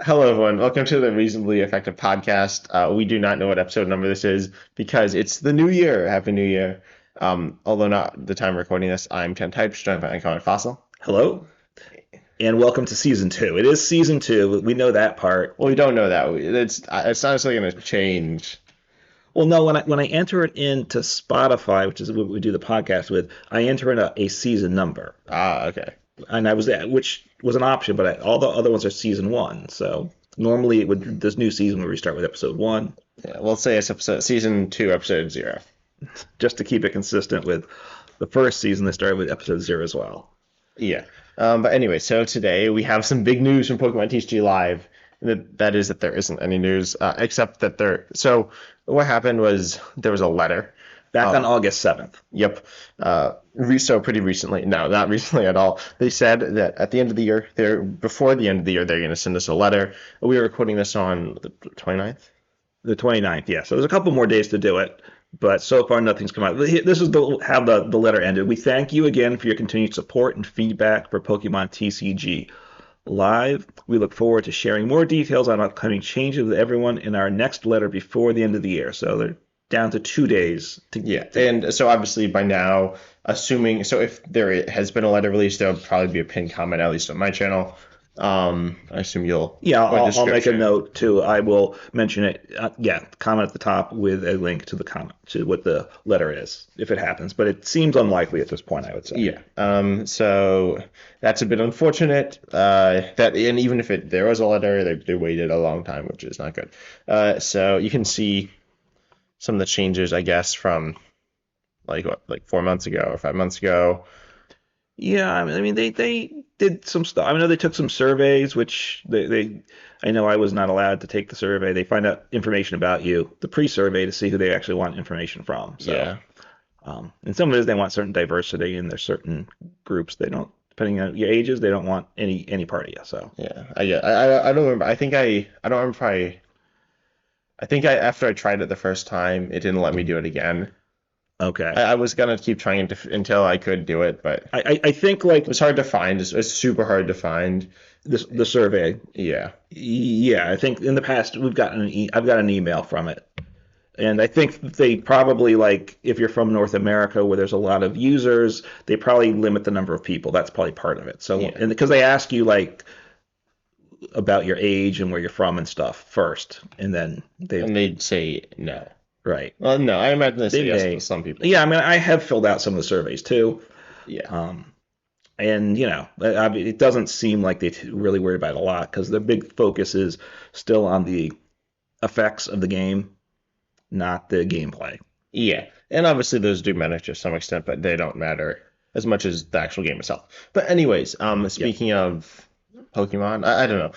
Hello, everyone. Welcome to the Reasonably Effective Podcast. We do not know what episode number this is because it's the new year. Happy New Year. Although not the time recording this, I'm Ten Types, joined by Uncommon Fossil. Hello, and welcome to season two. It is season two. We know that part. Well, we don't know that. It's not necessarily going to change. Well, no, when I enter it into Spotify, which is what we do the podcast with, I enter in a season number, Okay. and which was an option, but all the other ones are season one. So normally, this new season would restart with episode one, Yeah, we'll say it's season 2, episode 0. just to keep it consistent with the first season that started with episode zero as well. Yeah. But anyway, so today we have some big news from Pokemon TCG Live. That is that there isn't any news, except that there. So what happened was there was a letter. Back on August 7th. Yep. So pretty recently. No, not recently at all. They said that at the end of the year, before the end of the year, they're going to send us a letter. We were recording this on the 29th. The 29th, yeah. So there's a couple more days to do it, but so far nothing's come out. This is how the letter ended. We thank you again for your continued support and feedback for Pokemon TCG Live. We look forward to sharing more details on upcoming changes with everyone in our next letter before the end of the year. So they're down to 2 days. Yeah, and so obviously by now, assuming so if there has been a letter released, there'll probably be a pinned comment at least on my channel. I assume you'll Yeah, or I'll make a description. note too. I will mention it. Yeah, comment at the top with a link to the comment to what the letter is, if it happens. But it seems unlikely at this point, I would say. Yeah. So that's a bit unfortunate. That and even if there was a letter, they waited a long time, which is not good. So you can see some of the changes, I guess, from like 4 months ago or 5 months ago. Yeah, I mean they did some stuff. I know they took some surveys, which I know I was not allowed to take the survey. They find out information about you, the pre-survey, to see who they actually want information from. So, Yeah. and some of it is they want certain diversity, and there's certain groups they don't, depending on your ages, they don't want any part of you. So, Yeah. I don't remember. I don't remember if I think after I tried it the first time, it didn't let me do it again. okay. I was gonna keep trying until I could do it, but it I think like was hard to find. It's super hard to find. the survey. Yeah. Yeah, I think in the past I've got an email from it. And I think they probably like if you're from North America where there's a lot of users, they probably limit the number of people. That's probably part of it. So Yeah. and because they ask you like about your age and where you're from and stuff first, and then And they'd say no. right. Well, no, I imagine they say They yes may. to some people. Yeah, I mean I have filled out some of the surveys too. Yeah. And mean, it doesn't seem like they're really worried about it a lot because their big focus is still on the effects of the game, not the gameplay. Yeah. And obviously those do matter to some extent, but they don't matter as much as the actual game itself. But anyways, Yeah. speaking of Pokemon, I don't know.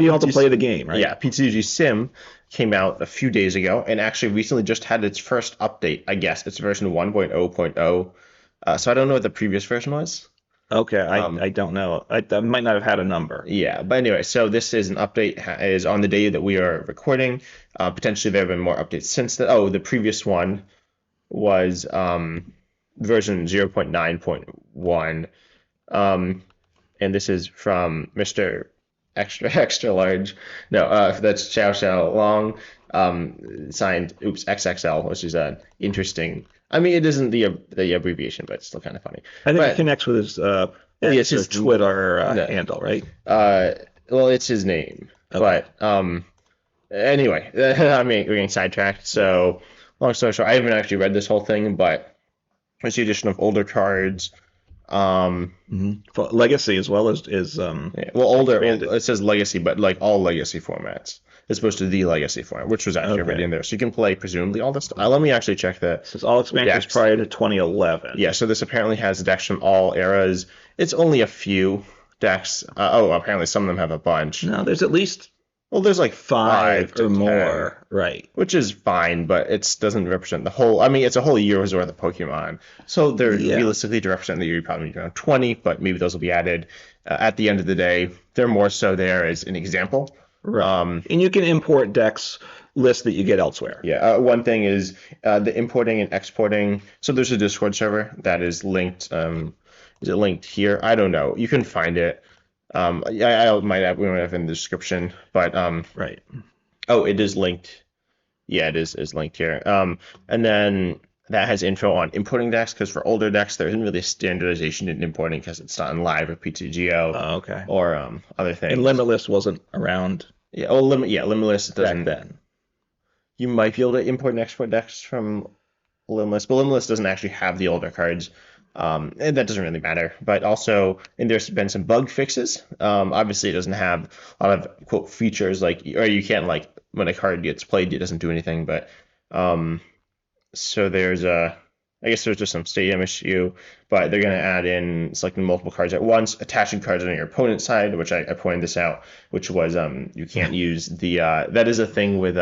You have to play the game, right? Yeah, PTG Sim came out a few days ago and actually recently just had its first update, I guess. It's version 1.0.0. So I don't know what the previous version was. Okay, Um, I don't know. I might not have had a number. Yeah, but anyway, so this is an update is on the day that we are recording. Potentially there have been more updates since then. Oh, the previous one was version 0.9.1. And this is from Mr. Extra Extra Large. No, that's Xiao Xiao Long, signed oops XXL, which is interesting. I mean, it isn't the abbreviation, but it's still kind of funny. I think it But connects with his it's his Twitter no, handle, right? well, it's his name. Okay. But anyway, I mean, we're getting sidetracked. So long story short, I haven't actually read this whole thing, but it's the addition of older cards. For Legacy as well Yeah, well, older. expanded. It says legacy, but like all legacy formats, as opposed to the legacy format, which was actually already Okay. in there. So you can play presumably all this stuff. Let me actually check that. Says all expansions Decks. prior to 2011. Yeah, so this apparently has decks from all eras. It's only a few decks. Apparently some of them have a bunch. No, there's at least Well, there's like five to or 10, more, right? which is fine, but it doesn't represent the whole. I mean, it's a whole year's worth of Pokemon. So they're Yeah. realistically to represent the year, you probably need around 20, but maybe those will be added. At the end of the day, they're more so there as an example. Right. And you can import decks lists that you get elsewhere. Yeah, one thing is the importing and exporting. So there's a Discord server that is linked. Is it linked here? I don't know. You can find it. Yeah, I might have we might have in the description, but Right. oh, it is linked. Yeah, it is linked here. And then that has info on importing decks because for older decks there isn't really a standardization in importing because it's not in live or PTGO Okay. or other And things. Limitless wasn't around Yeah, oh, Limitless back doesn't. then. You might be able to import and export decks from Limitless, but Limitless doesn't actually have the older cards. And that doesn't really matter. But also, and there's been some bug fixes. Obviously, it doesn't have a lot of quote features like, or you can't like when a card gets played, it doesn't do anything. But um, so there's I guess there's just some stadium issue, but they're going to add in selecting multiple cards at once, attaching cards on your opponent's side, which I pointed this out, which was you can't use the that is a thing with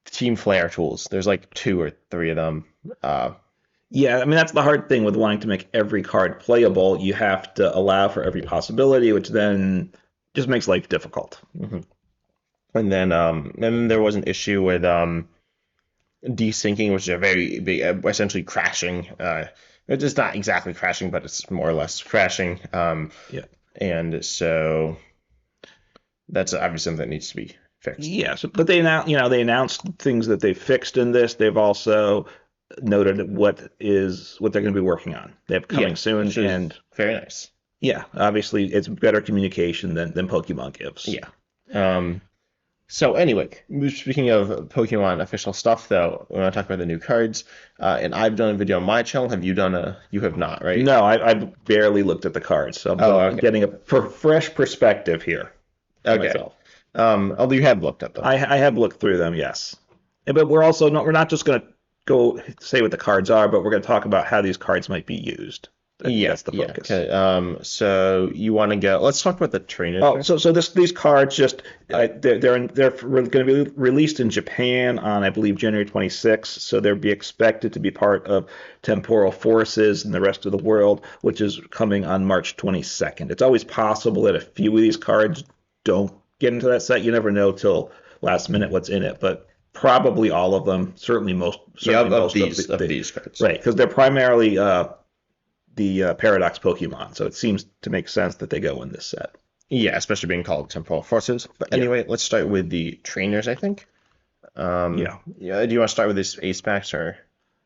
Team Flare tools. There's like two or three of them. Uh, Yeah, I mean that's the hard thing with wanting to make every card playable. You have to allow for every possibility, which then just makes life difficult. mhm. And then there was an issue with desyncing, which is a very big, essentially crashing. It's just not exactly crashing, but it's more or less crashing. Yeah. And so that's obviously something that needs to be fixed. Yes, but they announced things that they fixed in this. They've also noted what they're going to be working on. They have Yeah, coming soon, which is and very nice. yeah, obviously it's better communication than Pokemon gives. Yeah. Um, so anyway, speaking of Pokemon official stuff, though, we want to talk about the new cards. And I've done a video on my channel. Have you done a? You have not, right? No, I've barely looked at the cards, so Oh, I'm okay. getting a fresh perspective here for Okay. myself. Although you have looked at them. I have looked through them, yes. But we're not just going to go say what the cards are, but we're going to talk about how these cards might be used. That's the Yeah. focus. Okay. So you want to go? Let's talk about the trainers. Oh, so these cards just they're going to be released in Japan on I believe January 26th, so they'll be expected to be part of Temporal Forces and the rest of the world, which is coming on March 22nd. It's always possible that a few of these cards don't get into that set. You never know till last minute what's in it, but probably all of them, certainly of most these cards. right, because they're primarily the Paradox Pokemon, so it seems to make sense that they go in this set. Yeah, especially being called Temporal Forces. But Yeah. anyway, let's start with the trainers, I think. Yeah. Yeah. Do you want to start with this ace packs or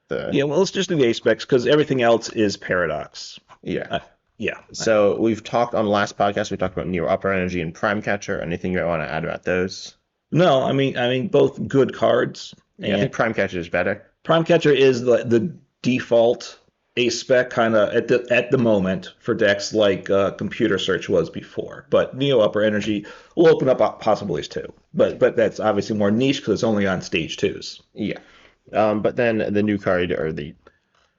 the? Yeah, well, let's just do the aspects because everything else is Paradox. Yeah. Yeah. So we've talked on the last podcast. We talked about Neo Upper Energy and Prime Catcher. Anything you want to add about those? No, I mean both good cards. Yeah, I think Prime Catcher is better. Prime Catcher is the default ace spec kind of at the moment for decks like Computer Search was before. But Neo Upper Energy will open up possibilities too. But that's obviously more niche because it's only on stage twos. Yeah. But then the new card or the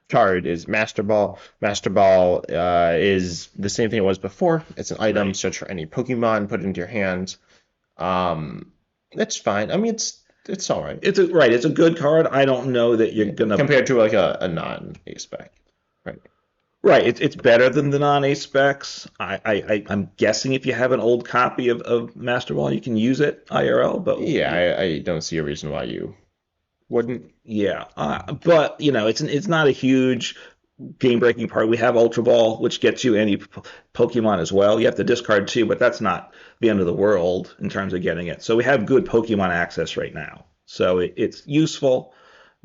card is Master Ball. Master Ball is the same thing it was before. It's an item, Right. search for any Pokemon, put it into your hands. It's fine. I mean, it's all right It's a good card. I don't know that you're gonna compared to like a non-ace spec. Right. Right, it's better than the non-ace specs. I'm guessing if you have an old copy of Master Ball, you can use it IRL. But Yeah, I don't see a reason why you wouldn't. yeah, but it's not a huge game-breaking part. We have Ultra Ball, which gets you any Pokemon as well. You have to discard two, but that's not the end of the world in terms of getting it. So we have good Pokemon access right now. So it's useful,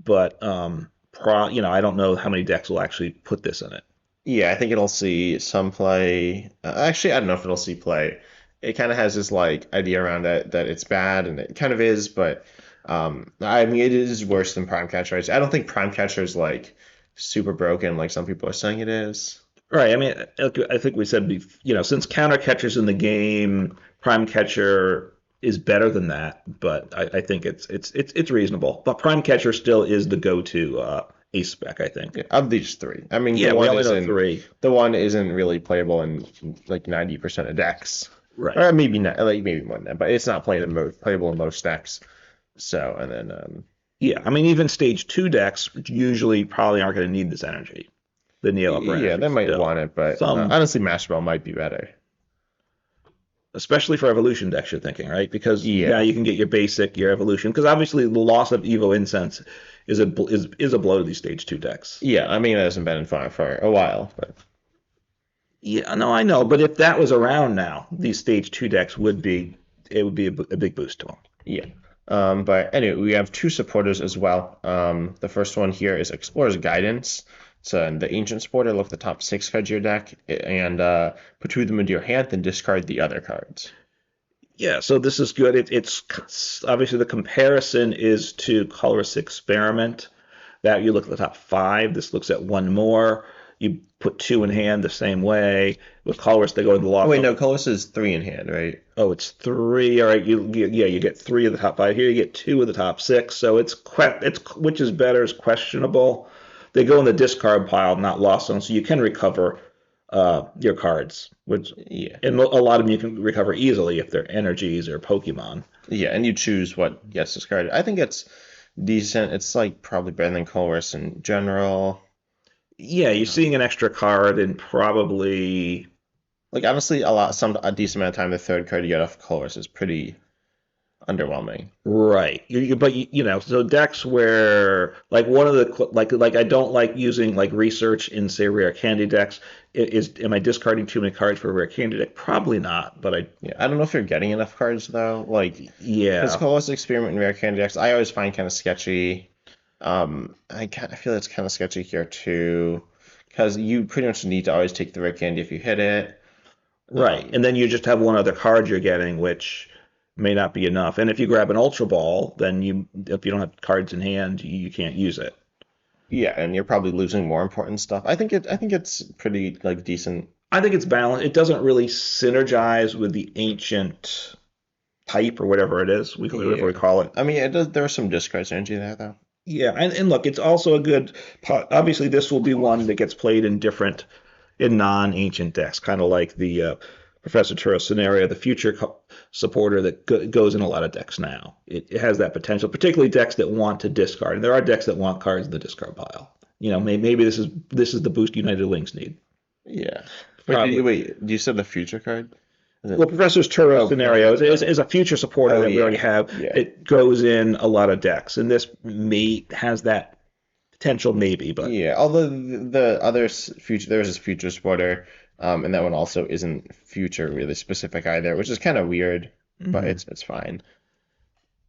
but I don't know how many decks will actually put this in it. Yeah, I think it'll see some play. Actually, I don't know if it'll see play. It kind of has this like idea around it that it's bad, and it kind of is, but I mean, it is worse than Prime Catcher. I don't think Prime Catcher is like super broken like some people are saying it is. Right. I mean, I think we said, since counter catchers in the game, Prime Catcher is better than that, but I think it's reasonable. But Prime Catcher still is the go-to ace spec, I think. Yeah, of these three. I mean, Yeah, we only know three. The one isn't really playable in like 90% of decks. Right. Or maybe not, like maybe more than that, but it's not playable in most decks. So, and then Yeah, I mean, even stage two decks usually probably aren't going to need this energy. The Neo Upper yeah, energy they might still. want it, but honestly, Master Ball might be better. Especially for evolution decks, you're thinking, right? Because Yeah. now you can get your basic, your evolution. Because obviously the loss of Evo Incense is a blow to these stage two decks. Yeah, I mean, it hasn't been in fire for a while, but Yeah, no, I know, but if that was around now, these stage 2 decks would be it would be a big boost to them. Yeah. But anyway, we have two supporters as well. The first one here is Explorer's Guidance. So the Ancient supporter, look at the top six cards of your deck and put two of them into your hand, then discard the other cards. Yeah, so this is good. It's obviously the comparison is to Colorist Experiment. That you look at the top five. This looks at one more. You put two in hand the same way. With Colorist, they go into the Oh loft. wait, no, Colossus is three in hand, right? Oh, it's three. All right, yeah, you get three of the top five. Here you get two of the top six. So it's which is better is questionable. They go in the discard pile, not lost on, so you can recover your cards, which Yeah. and a lot of them you can recover easily if they're energies or Pokemon. Yeah, and you choose what gets discarded. I think it's decent. It's like probably better than Colress in general. Yeah, you're seeing an extra card and probably Like honestly, a decent amount of time the third card you get off Colress is pretty underwhelming. right. But you know, so decks where like one of the like I don't like using like research in say rare candy decks. Is am I discarding too many cards for a rare candy deck? Probably not. But I Yeah, I don't know if you're getting enough cards though. Like, because yeah Colossus Experiment and Rare Candy Decks, I always find kind of sketchy. I feel it's kind of sketchy here too, because you pretty much need to always take the rare candy if you hit it. right. And then you just have one other card you're getting, which may not be enough. And if you grab an Ultra Ball, then you if you don't have cards in hand, you can't use it. Yeah, and you're probably losing more important stuff. I think it's pretty like decent. I think it's balanced. It doesn't really synergize with the ancient type or whatever it is, whatever Yeah. we call it. I mean, it does. There are some discard energy there though. Yeah, and look, it's also a good pot. Obviously, this will be one that gets played in different, in non-ancient decks, kind of like the Professor Turo scenario, the future supporter that goes in a lot of decks now. It has that potential, particularly decks that want to discard. And there are decks that want cards in the discard pile. You know, maybe this is the boost United Wings need. Yeah. Probably. Wait, you said the future card? Is Well, it? Professor Turo's Oh, scenario is a future supporter oh that we already yeah, have. yeah. It goes in a lot of decks, and this may has that potential, maybe, but Yeah, although the other future there's this future spoiler, and that one also isn't future really specific either, which is kind of weird, but mhm. it's fine.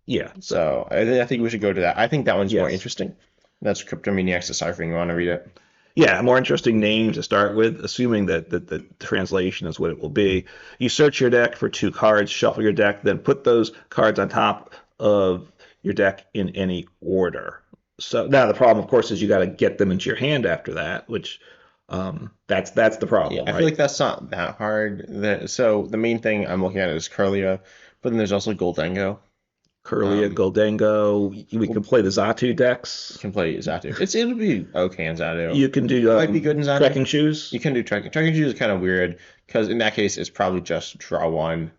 Yeah. So So I think we should go to that. I think that one's more yes, interesting. That's Cryptomaniac's Deciphering. You want to read it? yeah, more interesting name to start with, assuming that the translation is what it will be. You search your deck for two cards, shuffle your deck, then put those cards on top of your deck in any order. So now the problem, of course, is you got to get them into your hand after that, which that's the Yeah, problem, I feel right? like that's not that hard. So the main thing I'm looking at is Curlia, but then there's also Goldengo. Curlia, Um, Goldango. We can play the Zatu decks. can play Zatu. It'll be okay in Zatu. You can do Might be good in Zatu. trekking shoes. You can do trekking. Trekking shoes is kind of weird because in that case it's probably just draw one,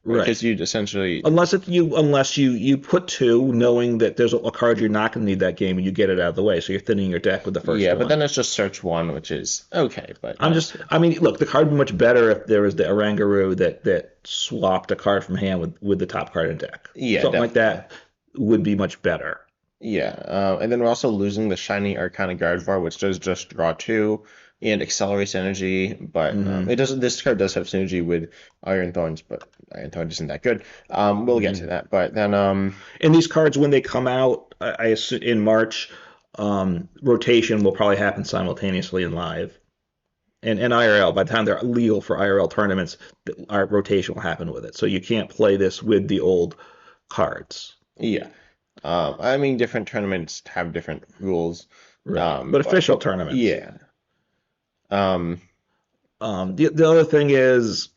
right? Right. Because you'd essentially Unless you put two, knowing that there's a card you're not going to need that game, and you get it out of the way, so you're thinning your deck with the first yeah, but one. then it's just search one, which is okay, but not. I mean, look, the card would be much better if there was the Orangaroo that swapped a card from hand with the top card in deck. Yeah, Something like definitely. that would be much better. Yeah, and then we're also losing the shiny Arcana Guardvar, which does just draw two and accelerates energy, but Hmm. it doesn't. This card does have synergy with Iron Thorns, but Iron Thorns isn't that good. We'll get to Hmm. that, but then And these cards, when they come out, I assume in March, rotation will probably happen simultaneously in live. And IRL, by the time they're legal for IRL tournaments, our rotation will happen with it. So you can't play this with the old cards. yeah, I mean different tournaments have different rules, Right. But but official tournaments. yeah, um, The other thing is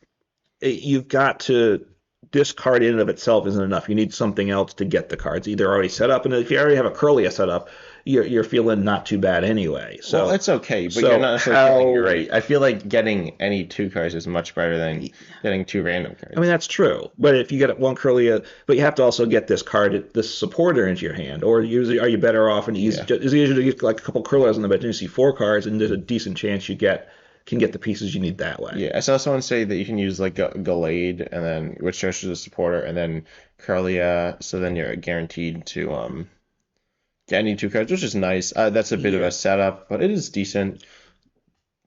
you've got to this card in and of itself isn't enough. You need something else to get the cards either already set up, and if you already have a Curlia set up, you're feeling not too bad anyway. well, So it's okay, but you're so not necessarily feeling how great. I feel like getting any two cards is much better than getting two random I mean, cards. that's true. But if you get one Curlia, but you have to also get this card, this supporter into your hand. Or usually, are you better off and use Yeah. is it usually get like a couple Curlias on the bench and you see four cards, and there's a decent chance you can get the pieces you need that way. Yeah, I saw someone say that you can use like a Gallade and then which charges a supporter and then Curlia, so then you're guaranteed to get any two cards, which is nice. That's a bit of Yeah. a setup, but it is decent.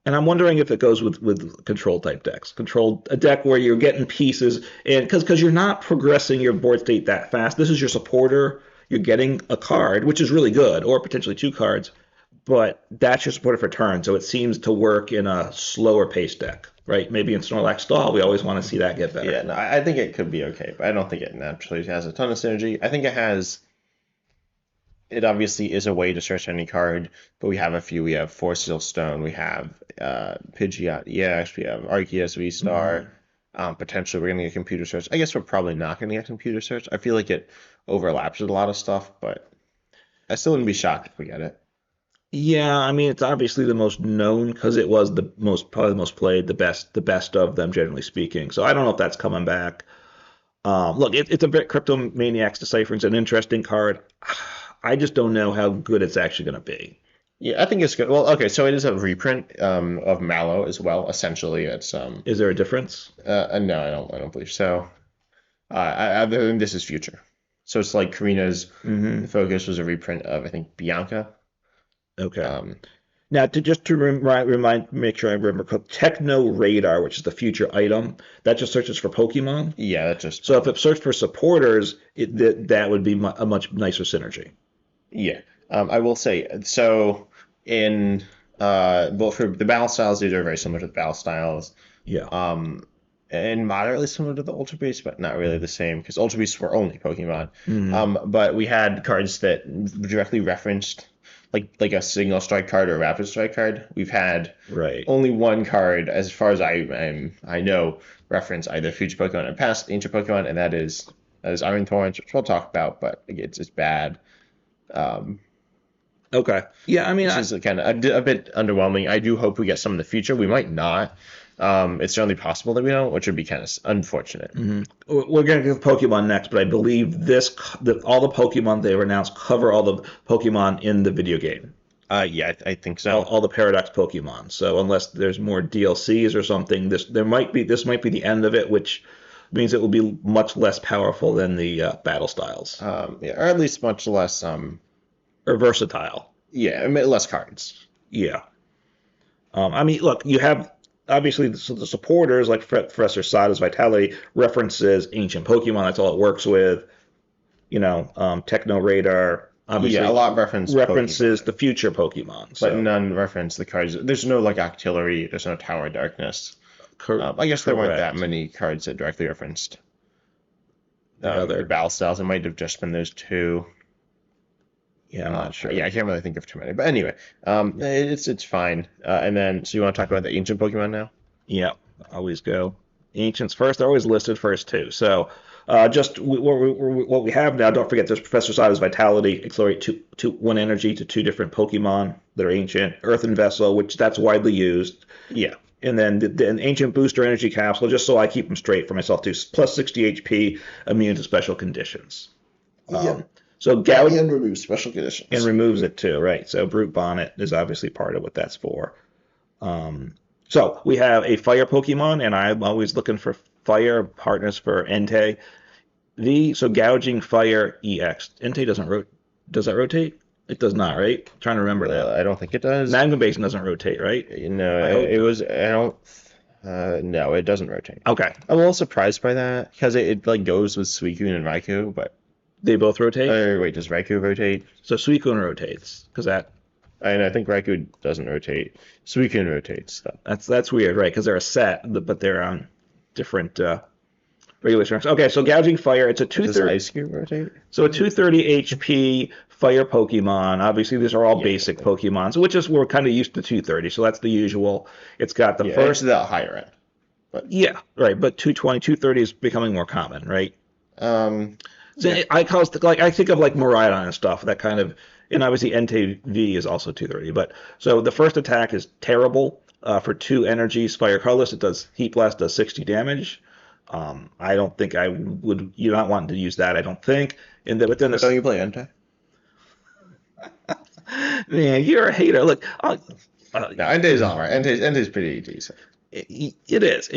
And I'm wondering if it goes with control type decks. A deck where you're getting pieces, and because you're not progressing your board state that fast. This is your supporter. You're getting a card, which is really good, or potentially two cards, but that's your supporter for turn. So it seems to work in a slower pace deck, right? Maybe in Snorlax Stall, we always want to see that get better. Yeah, no, I think it could be okay, but I don't think it naturally has a ton of synergy. I think it has. It obviously is a way to search any card, but we have a few. We have Force Seal Stone, we have Pidgeot EX, we have Arceus V-Star. Mm-hmm. Potentially, we're going to get computer search. I guess we're probably not going to get computer search. I feel like it overlaps with a lot of stuff, but I still wouldn't be shocked if we get it. Yeah, I mean it's obviously the most known because it was the most probably the most played, the best of them generally speaking. So I don't know if that's coming back. Look, it's a bit Cryptomaniac's Deciphering's an interesting card. I just don't know how good it's actually going to be. Yeah, I think it's good. Well, okay, so it is a reprint of Mallow as well. Essentially, it's Is there a difference? no, I don't believe so. I think this is future. So it's like Karina's Hmm. focus was a reprint of I think Bianca. Okay. Um, Now, to remind, make sure I remember, Techno Radar, which is the future item, that just searches for Pokemon. yeah, that just So if it searched for supporters, that would be a much nicer synergy. yeah. I will say so in well for the battle styles, these are very similar to the battle styles. Yeah. And moderately similar to the Ultra Beasts, but not really the same because Ultra Beasts were only Pokemon. Hmm. But we had cards that directly referenced like a Signal Strike card or a Rapid Strike card. We've had Right. only one card, as far as I know, reference either future Pokemon or past ancient Pokemon, and that is Iron Torrents, which we'll talk about, but it's bad. Um, Okay. Yeah, I mean, which is kind of a bit underwhelming. I do hope we get some in the future. We might not. It's certainly possible that we don't, which would be kind of unfortunate. we're going to get Pokemon next, but I believe all the Pokemon they've announced cover all the Pokemon in the video game. Yeah, I think all, so. all the Paradox Pokemon. So unless there's more DLCs or something, this might be the end of it, which means it will be much less powerful than the battle styles Yeah, or at least much less. or versatile. Yeah, I mean, less cards. Yeah. I mean, look, you have obviously the supporters like Professor Sada's Vitality references ancient Pokemon. That's all it works with. Techno Radar obviously Yeah, a lot references Pokemon, the future Pokemon. but So none reference the cards. There's no like Octillery. There's no Tower of Darkness. I guess there weren't that correct. many cards that directly referenced The other, the battle styles. It might have just been those two. yeah, I'm not sure. Yeah, I can't really think of too many. But anyway, it's fine. And then, so you want to talk about the ancient Pokemon now? Yeah, always go. Ancients first. They're always listed first too. So just what we have now. Don't forget, there's Professor Sada's Vitality. Accelerate one energy to two different Pokemon that are ancient. Earthen Vessel, which that's widely used. Yeah. And then an ancient booster energy capsule, just so I keep them straight for myself too. Plus 60 HP, immune to special conditions. Yeah. So Gaudy And remove special conditions. and removes it too, right? So Brute Bonnet is obviously part of what that's for. So we have a fire Pokemon, and I'm always looking for fire partners for Entei. So Gouging Fire EX. Entei doesn't rotate. Does that rotate? It does not, right? I'm trying to remember that. I don't think it does. Magma Basin doesn't rotate, right? No, it was. I don't. No, it doesn't rotate. Okay. I'm a little surprised by that because it like goes with Suicune and Raikou, but They both rotate? wait, does Raikou rotate? So Suicune rotates, because And I think Raikou doesn't rotate. Suicune rotates though. that's weird, right? Because they're a set, but they're on different regulations. Okay, so Gouging Fire, it's a Does 230. Ice Cube rotate? So a 230 HP fire Pokemon. Obviously, these are all basic Pokemon, so which is we're kind of used to 230. So that's the usual. It's got the Yeah, first. it's the higher end. Yeah, right. But 220, 230 is becoming more common, right? Um, So I think of like Miraidon and stuff. That kind of, and obviously Entei V is also 230. But so the first attack is terrible for 2 energies. Fire Colorless. It does Heat Blast, does 60 damage. I don't think I would. You're not wanting to use that. I don't think. But then don't you play Entei? man, you're a hater. Look, No, Entei's alright. Entei's pretty decent. it is,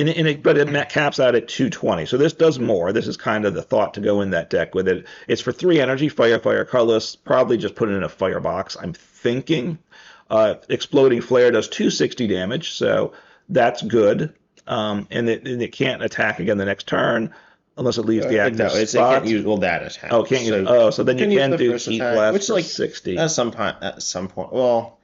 but it caps out at 220. So this does more. This is kind of the thought to go in that deck with it. It's for 3 energy, fire, colorless. Probably just put it in a firebox. I'm thinking. Exploding Flare does 260 damage, so that's good. And it can't attack again the next turn unless it leaves the active No, it spot. can't use that attack. Oh, can't use. So Oh, so then you can use can the do first Heat attack, Blast which for like 60. at some point, well,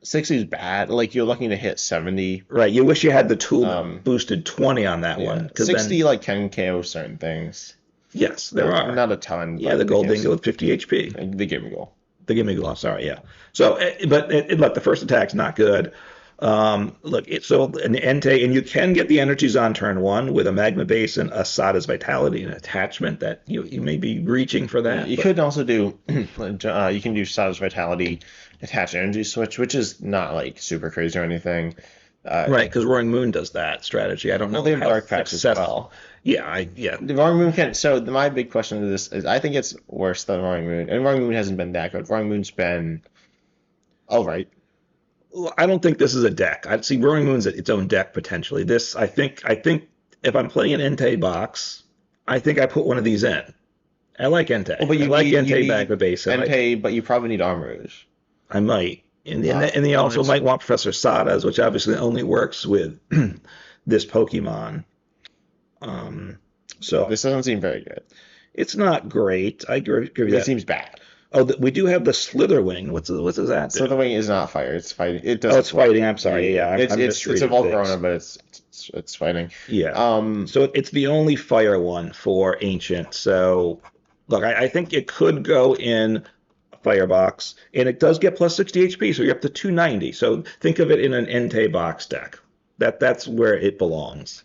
60 is bad. Like you're looking to hit 70. Right. You wish you had the tool Um, boosted 20 on that yeah, one, because 60 then like can KO certain things. yes, there are. Not a ton, Yeah, but the Gold Dingo with 50 HP. they give me goal. The Gimme Gloss, sorry, yeah. So, look, the first attack's not good. Look, so an Entei, and you can get the energies on turn one with a Magma Basin, a Sada's Vitality, and attachment that you may be reaching for that. You could also do, you can do Status Vitality, attach energy switch, which is not like super crazy or anything. Right, because Roaring Moon does that strategy. I don't know. Well, they have how Dark Patch as well. Yeah. The Roaring Moon can. So my big question to this is, I think it's worse than Roaring Moon, and Roaring Moon hasn't been that good. Roaring Moon's been, all right. Well, I don't think this is a deck. I'd see Roaring Moon's its own deck potentially. This, I think if I'm playing an Entei box, I think I put one of these in. I like Entei. Well, but I like you Entei need Magma Basin. Entei, but you probably need Armors. I might. And they also might want Professor Sada's, which obviously only works with this Pokemon. So This doesn't seem very good. it's not great. I agree with It that. seems bad. Oh, we do have the Slitherwing. What's that do? Slitherwing is not fire. It's fighting. It does. Oh, it's fighting. I'm sorry. Yeah, I'm it's a misreading Volcarona, things. but it's fighting. Yeah. So it's the only fire one for Ancient. So look, I think it could go in a Firebox, and it does get plus 60 HP, so you're up to 290. So think of it in an Entei box deck. That's where it belongs.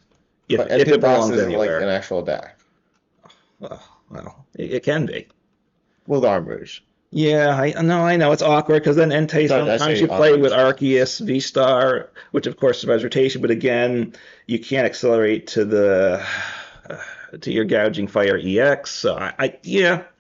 But If it belongs isn't like anywhere. an actual deck. Well, it can be. With Armors. Yeah, I know it's awkward because then Entei No, that's sometimes a you play awkward. with Arceus, V-Star, which of course survives rotation, but again, you can't accelerate to your gouging fire EX. So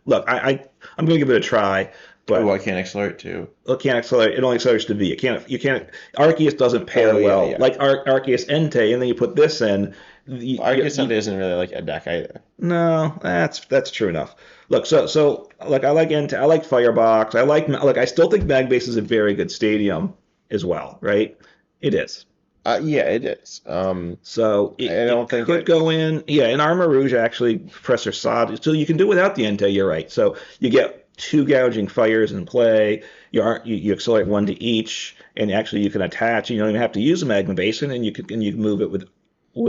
look, I'm gonna give it a try, but Oh, I can't accelerate too. it can't accelerate. It only accelerates to V. You can't. Arceus doesn't pair Oh, yeah, well yeah. like Arceus Entei, and then you put this in. Arceus Sunday isn't really like a deck either. No, that's true enough. Look, so like I like I like Firebox. I still think Magbase is a very good stadium as well, right? It is. Yeah, it is. So I don't think could go in. Yeah, in Armor Rouge actually, Professor Sod. So you can do it without the Entei. You're right. So you get two gouging fires in play. You accelerate one to each, and actually you can attach. You don't even have to use a Magma Basin, and you can move it with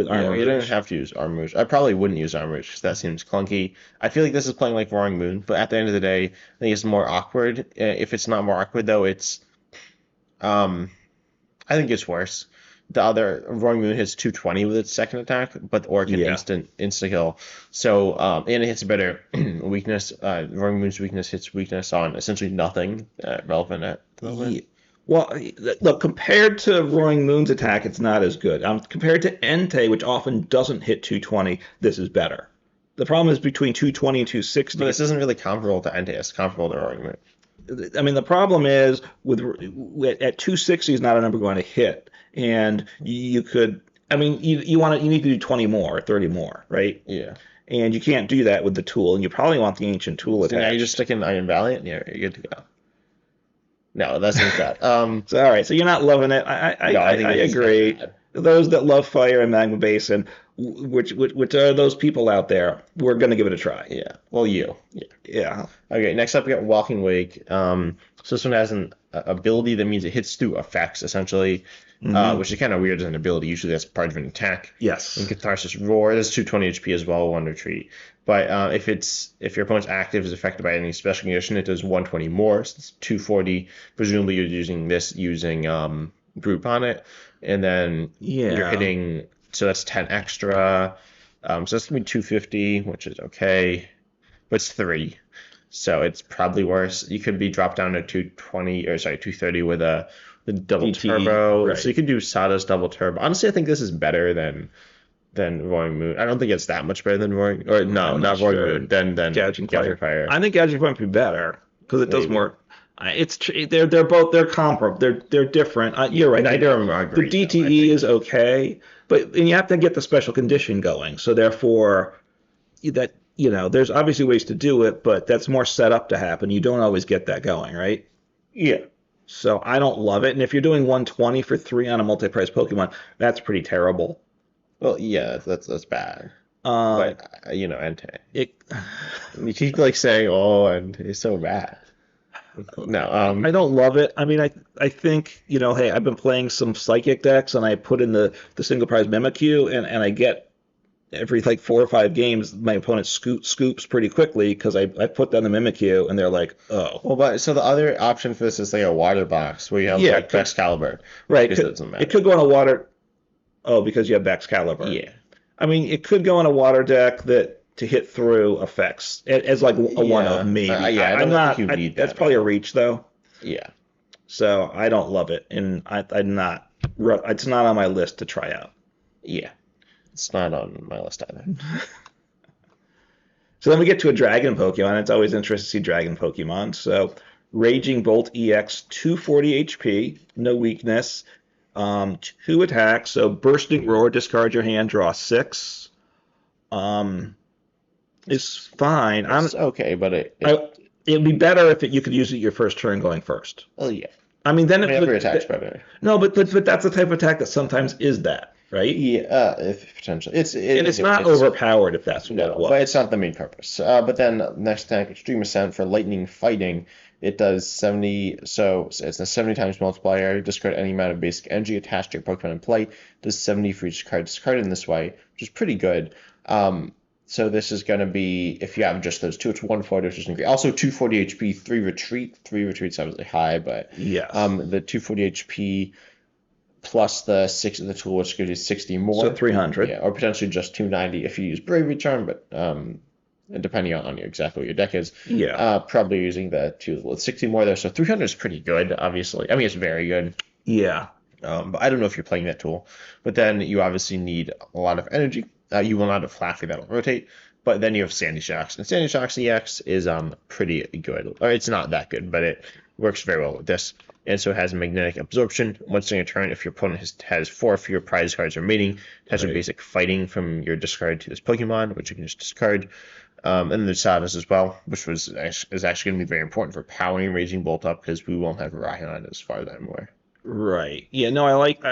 Armor You don't Rouge. have to use Armors. I probably wouldn't use Armors because that seems clunky. I feel like this is playing like Roaring Moon, but at the end of the day, I think it's more awkward. If it's not more awkward though, I think it's worse. The other Roaring Moon hits 220 with its second attack, but or it can Yeah. insta kill. So and it hits a better weakness. Roaring Moon's weakness hits weakness on essentially nothing relevant at the moment. Yeah. Well, look, compared to Roaring Moon's attack, it's not as good. Compared to Entei, which often doesn't hit 220, this is better. The problem is between 220 and 260. But this isn't really comparable to Entei. It's comparable to Roaring Moon. I mean, the problem is at 260 is not a number going to hit, and you could. I mean, you need to do 20 more, 30 more, right? Yeah. And you can't do that with the tool, and you probably want the ancient tool So now attached. you just stick in Iron Valiant. Yeah, you're good to go. No, that's not that. So, all right, so you're not loving it. I No, I think it's agree. bad. Those that love fire and Magma Basin, which are those people out there, we're going to give it a try. Yeah. Well, you. Yeah. Yeah. Okay. Next up, we got Walking Wake. So this one has an ability that means it hits through effects essentially, which is kind of weird as an ability. Usually that's part of an attack. Yes. And Catharsis Roar. That's 220 HP as well. One retreat. But if your opponent's active is affected by any special condition, it does 120 more. So it's 240. Presumably you're using group on it, and then you're hitting. So that's 10 extra. So that's gonna be 250, which is okay, but it's 3. So it's probably worse. You could be dropped down to 230 with the double DT, turbo. right. So you could do Sada's double turbo. Honestly, I think this is better than Roaring Moon. I don't think it's that much better than Roaring, or no, I'm not not Roaring sure. Moon. Then Gouging Fire. I I think Gouging Fire might be better because it does Maybe. more. They're comparable. They're different. You're right. don't The agree. though. I DTE think- is okay, and you have to get the special condition going. So therefore, there's obviously ways to do it, but that's more set up to happen. You don't always get that going, right? Yeah. So I don't love it. And if you're doing 120 for 3 on a multi-price Pokemon, that's pretty terrible. Well, yeah, that's bad. Um, But you know, Entei. it You keep like saying, "Oh, and it's so bad." No, I don't love it. I mean, I think, hey, I've been playing some psychic decks and I put in the single prize Mimikyu and I get every like 4 or 5 games my opponent scoops pretty quickly because I put down the Mimikyu and they're like, oh. well, but so the other option for this is like a water box where you have Yeah, like Excalibur, right. because it doesn't It matter. could go on a water. Oh, because you have Excalibur. Yeah, I mean, it could go on a water deck that to hit through effects as like a one of yeah, maybe. yeah. I I'm don't think not. you need That's that. probably a reach though. Yeah, So I don't love it, and I'm not. It's not on my list to try out. yeah. It's not on my list either. So then we get to a dragon Pokemon. It's always interesting to see dragon Pokemon. So Raging Bolt EX 240 HP, no weakness, 2 attacks. So Bursting Roar, discard your hand, draw 6. Um, is fine. It's okay, but It'd be better if you could use it your first turn going first. oh yeah. I mean, then I mean, every attack's better. No, but that's the type of attack that sometimes is that, right? Yeah, if potentially, And it's not overpowered if that's what it no, was. but it's not the main purpose. But then next attack, Extreme Ascent for Lightning Fighting, it does 70. So it's a 70 times multiplier. Discard any amount of basic energy attached to your Pokemon in play. Does 70 for each card discarded in this way, which is pretty good. So this is going to be, if you have just those two, it's 140, which is great. Also 240 HP, 3 retreat. 3 retreat's obviously high, but Yes. the 240 HP plus the 6 of the tool, which gives you 60 more. So 300. Yeah, or potentially just 290 if you use Bravery Charm, but depending on exactly what your deck is. Yeah. Probably using the 2 with 60 more there. So 300 is pretty good, obviously. I mean, it's very good. Yeah. But I don't know if you're playing that tool. But then you obviously need a lot of energy. You will not have Flaffy that'll rotate. But then you have Sandy Shocks. And Sandy Shocks EX is pretty good. Or it's not that good, but it works very well with this. And so it has magnetic absorption. Once during a turn, if your opponent has 4 of your prize cards remaining, it has your basic fighting from your discard to this Pokemon, which you can just discard. And then there's Sadas as well, which is actually going to be very important for powering Raging Bolt up because we won't have Rhydon as far as I'm aware. Right. Yeah, no, I like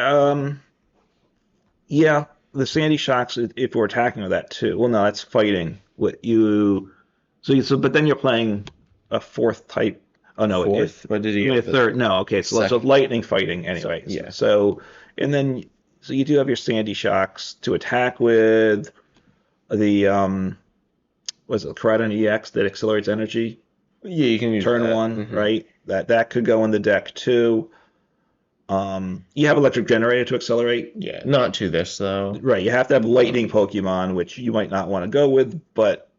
yeah, the Sandy Shocks if we're attacking with that too. Well, no, that's fighting. But then you're playing a 4th type. Oh no, Fourth? What did he you mean a get? 3rd. No, okay, so lightning fighting anyway. Yeah. So and then you do have your Sandy Shocks to attack with the was it Koraidon EX that accelerates energy? Yeah, you can use Turn that. 1, Mhm. right? That could go in the deck too. You have Electric Generator to accelerate. Yeah, not to this though. Right, you have to have lightning Pokemon, which you might not want to go with, but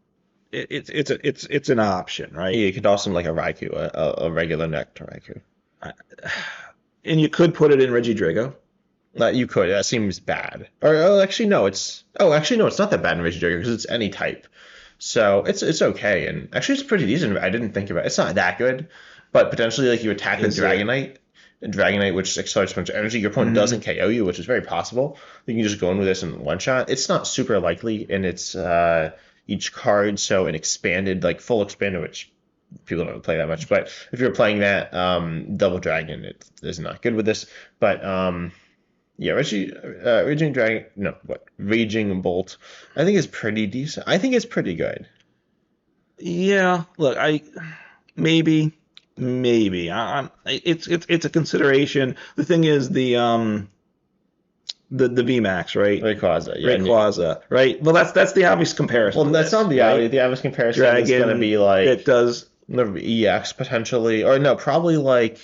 it's an option, right? Yeah, you could also like a Raikou, a regular Nectar Raikou. And you could put it in Regidrago. You could. That seems bad. Or oh, actually no, it's not that bad in Regidrago because it's any type, so it's okay. And actually, it's pretty decent. I didn't think about it. It's not that good, but potentially like you attack with Dragonite. Dragonite, which accelerates a bunch of energy. Your opponent doesn't KO you, which is very possible. You can just go in with this in one shot. It's not super likely, and it's each card, so an expanded, like full expanded, which people don't play that much. But if you're playing that Double Dragon, it is not good with this. But yeah, Raging Dragon, no, what? Raging Bolt, I think is pretty decent. I think it's pretty good. Yeah, look, maybe. It's a consideration. The thing is the VMAX, right? Rayquaza, yeah. Rayquaza, right? Well, that's the obvious comparison. Well, that's not the obvious. The obvious comparison is going to be like it does EX potentially, or no, probably like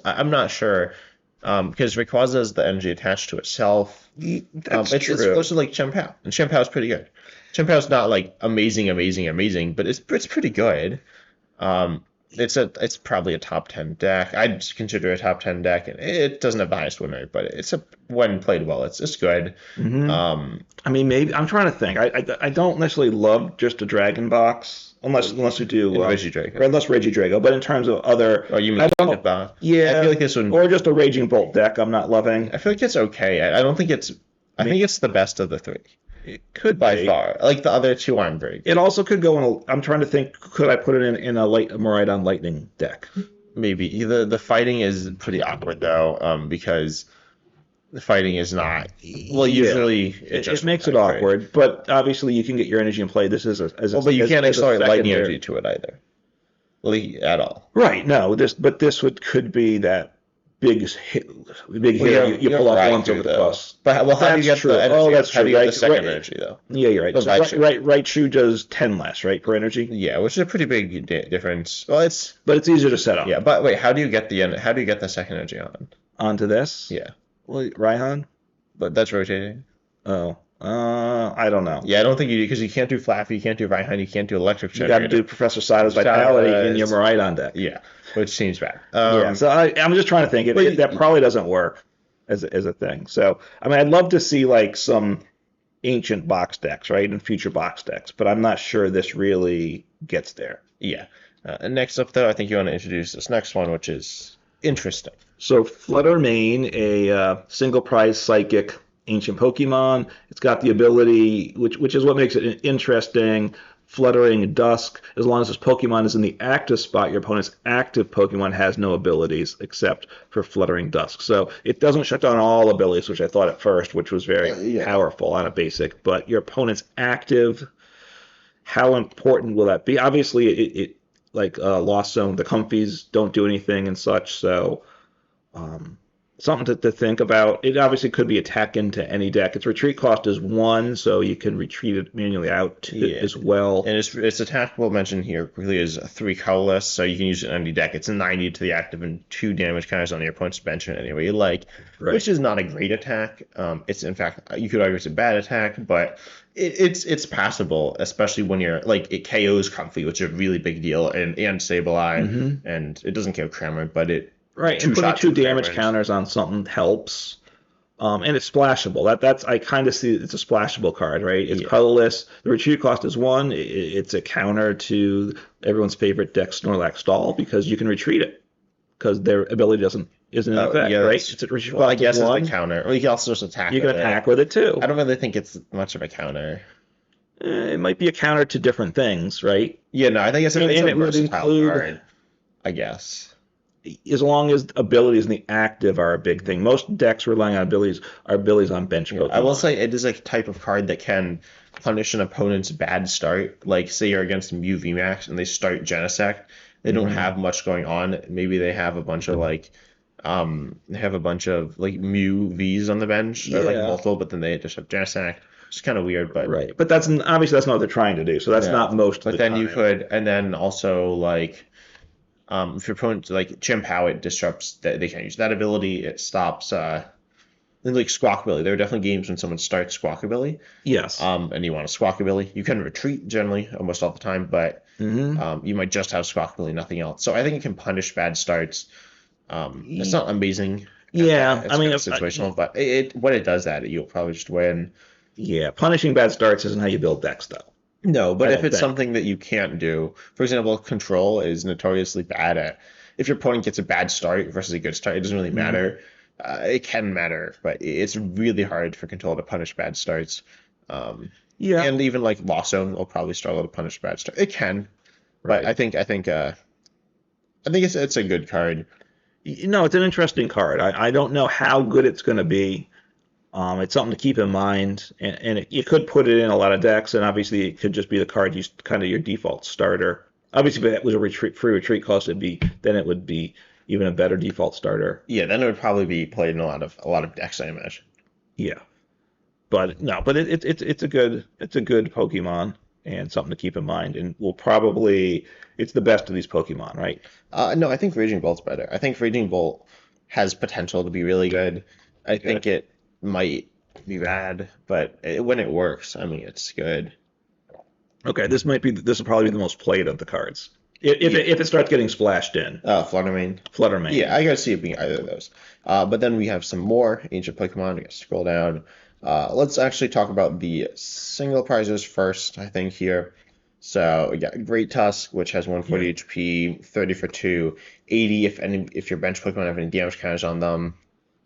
I'm not sure, because Rayquaza is the energy attached to itself. That's it's true. close to like Chien-Pao, and Chien-Pao is pretty good. Chien-Pao's not like amazing, but it's pretty good. It's probably a top 10 deck. I'd consider a top 10 deck, and it doesn't have the highest win rate, but when played well, it's good. I mean, maybe I'm trying to think. I don't necessarily love just a Dragon Box unless we do Regidrago. Unless Regidrago, but in terms of other, Oh, you mean I don't know. Yeah, I feel like this one, or just a Raging Bolt deck. I'm not loving. I feel like it's okay. I don't think it's. I think it's the best of the 3. It could By be. far. Like the other 2 aren't very good. It also could go in. I'm trying to think. Could I put it in a Miraidon Lightning deck? maybe the fighting is pretty awkward though, because the fighting is not well. Yeah, Usually it it just makes it attacks, right? awkward, but obviously you can get your energy in play. This is Well, but you can't as a accelerate lightning secondary. energy to it either, like at all. Right, no, this could be that big hit, big Well, hitter you you have pull off once Raikou over the though. course. But well, how do you That's get the true. Oh, energy? that's How do true. you get the Right, second right. energy though? Yeah, you're right. The So Raichu. Raichu does 10 less, right, per energy, Yeah, which is a pretty big difference. Well, it's but it's easier to set yeah, up but wait, how do you get the second energy on? onto this. Yeah, Well, Raihan? but that's rotating. Oh, I don't know. Yeah, I don't think you do because you can't do Flappy, you can't do Raihan, you can't do Electric You got to do Generator. Professor Sidle's Vitality in your Salas, Miraidon deck. yeah, which seems bad. Yeah, so I'm just trying to think. But That probably doesn't work as a thing. So, I mean, I'd love to see like some ancient box decks, right, and future box decks, but I'm not sure this really gets there. yeah. And next up, though, I think you want to introduce this next one, which is interesting. So, Flutter Mane, a single prize psychic ancient Pokemon. It's got the ability, which is what makes it interesting. Fluttering Dusk. As long as this Pokemon is in the active spot, your opponent's active Pokemon has no abilities except for Fluttering Dusk. So it doesn't shut down all abilities, which I thought at first, which was very Yeah. powerful on a basic. But your opponent's active, how important will that be? Obviously, it like Lost Zone, the Comfies don't do anything and such. So um, something to think about. It obviously could be attack into any deck. Its retreat cost is 1, so you can retreat it manually out Yeah. as well. And its attackable mention here quickly is 3 colorless, so you can use it on any deck. It's a 90 to the active and 2 damage counters on your opponent's bench in any way you like, Right. which is not a great attack. It's in fact you could argue it's a bad attack, but it's passable, especially when you're like it KOs Comfy, which is a really big deal, and Sableye, and it doesn't kill Tremor, but it Right, two and putting shots 2 with damage damage. counters on something helps. And it's splashable. That's I kind of see it's a splashable card, right? It's Yeah. colorless. The retreat cost is 1. It's a counter to everyone's favorite deck, Snorlax Stall, because you can retreat it because their ability isn't in effect, yeah, right? that's- It's a retreat well, I cost guess of it's 1. the counter. Or you can also just attack. You can with attack it. with it too. I don't really think it's much of a counter. It might be a counter to different things, right? Yeah, no, I think it's And a it would versatile include- card, I guess. As long as abilities in the active are a big thing. Most decks relying on abilities are abilities on bench Pokemon. I will say it is a type of card that can punish an opponent's bad start. Like, say you're against Mew VMAX and they start Genesect. They don't have much going on. Maybe they have a bunch of Mew Vs on the bench, or like Yeah. multiple, but then they just have Genesect. It's kind of weird, but Right, but that's obviously that's not what they're trying to do. So that's yeah. not most. But of the then you time. could, and then also like, if your opponent like Chimpow, it disrupts that they can't use that ability. It stops. And like Squawkabilly, there are definitely games when someone starts Squawkabilly, Yes. and you want a Squawkabilly. You can retreat generally almost all the time, but you might just have Squawkabilly, nothing else. So I think it can punish bad starts. It's not amazing. Yeah, It's I mean, kind of situational, but when it does that, you'll probably just win. yeah, punishing bad starts isn't how you build decks, though. No, but I if don't it's think. something that you can't do, for example, Control is notoriously bad at. If your opponent gets a bad start versus a good start, it doesn't really matter. It can matter, but it's really hard for Control to punish bad starts. Yeah. And even like Lost Zone will probably struggle to punish bad starts. It can, but Right. I think it's a good card. No, it's an interesting card. I don't know how good it's going to be. It's something to keep in mind, and you could put it in a lot of decks, and obviously it could just be the card you kind of your default starter. Obviously, if it was a free retreat cost, then it would be even a better default starter. Yeah, then it would probably be played in a lot of decks, I imagine. Yeah, but no, but it's a good Pokemon and something to keep in mind, and it's the best of these Pokemon, right? No, I think Raging Bolt's better. I think Raging Bolt has potential to be really good. I think it might be bad, but when it works, I mean, it's good. Okay, this will probably be the most played of the cards. If it starts getting splashed in, Fluttermane. Fluttermane. Yeah, I gotta see it being either of those. But then we have some more ancient Pokemon. We gotta scroll down. Let's actually talk about the single prizes first, I think, here. So we got Great Tusk, which has 140 HP, 30 for 2, 80 if your bench Pokemon have any damage counters on them.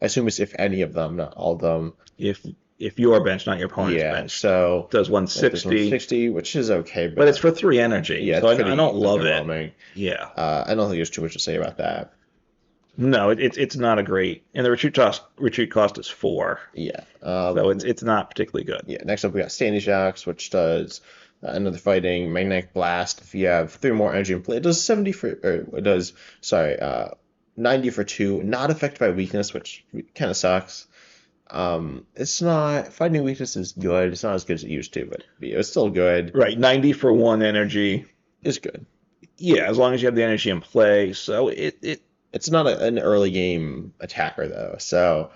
I assume it's if any of them, not all of them. If if you're benched, not your opponent's Yeah, benched. so Does that does 160, 160, which is okay, but it's but for 3 energy, yeah, so it's I pretty don't love it. underwhelming. Yeah. I don't think there's too much to say about that. No, it's not a great, and the retreat cost is 4, Yeah. so it's not particularly good. Yeah. Next up, we got Standing Shocks, which does another fighting magnetic blast. If you have 3 more energy in play, it does 70 for, or it does, sorry, 90 for 2. Not affected by weakness, which kind of sucks. It's not fighting weakness is good. It's not as good as it used to, but it's still good. Right, 90 for 1 energy. It's good. Yeah, as long as you have the energy in play. So It's not an early game attacker though, so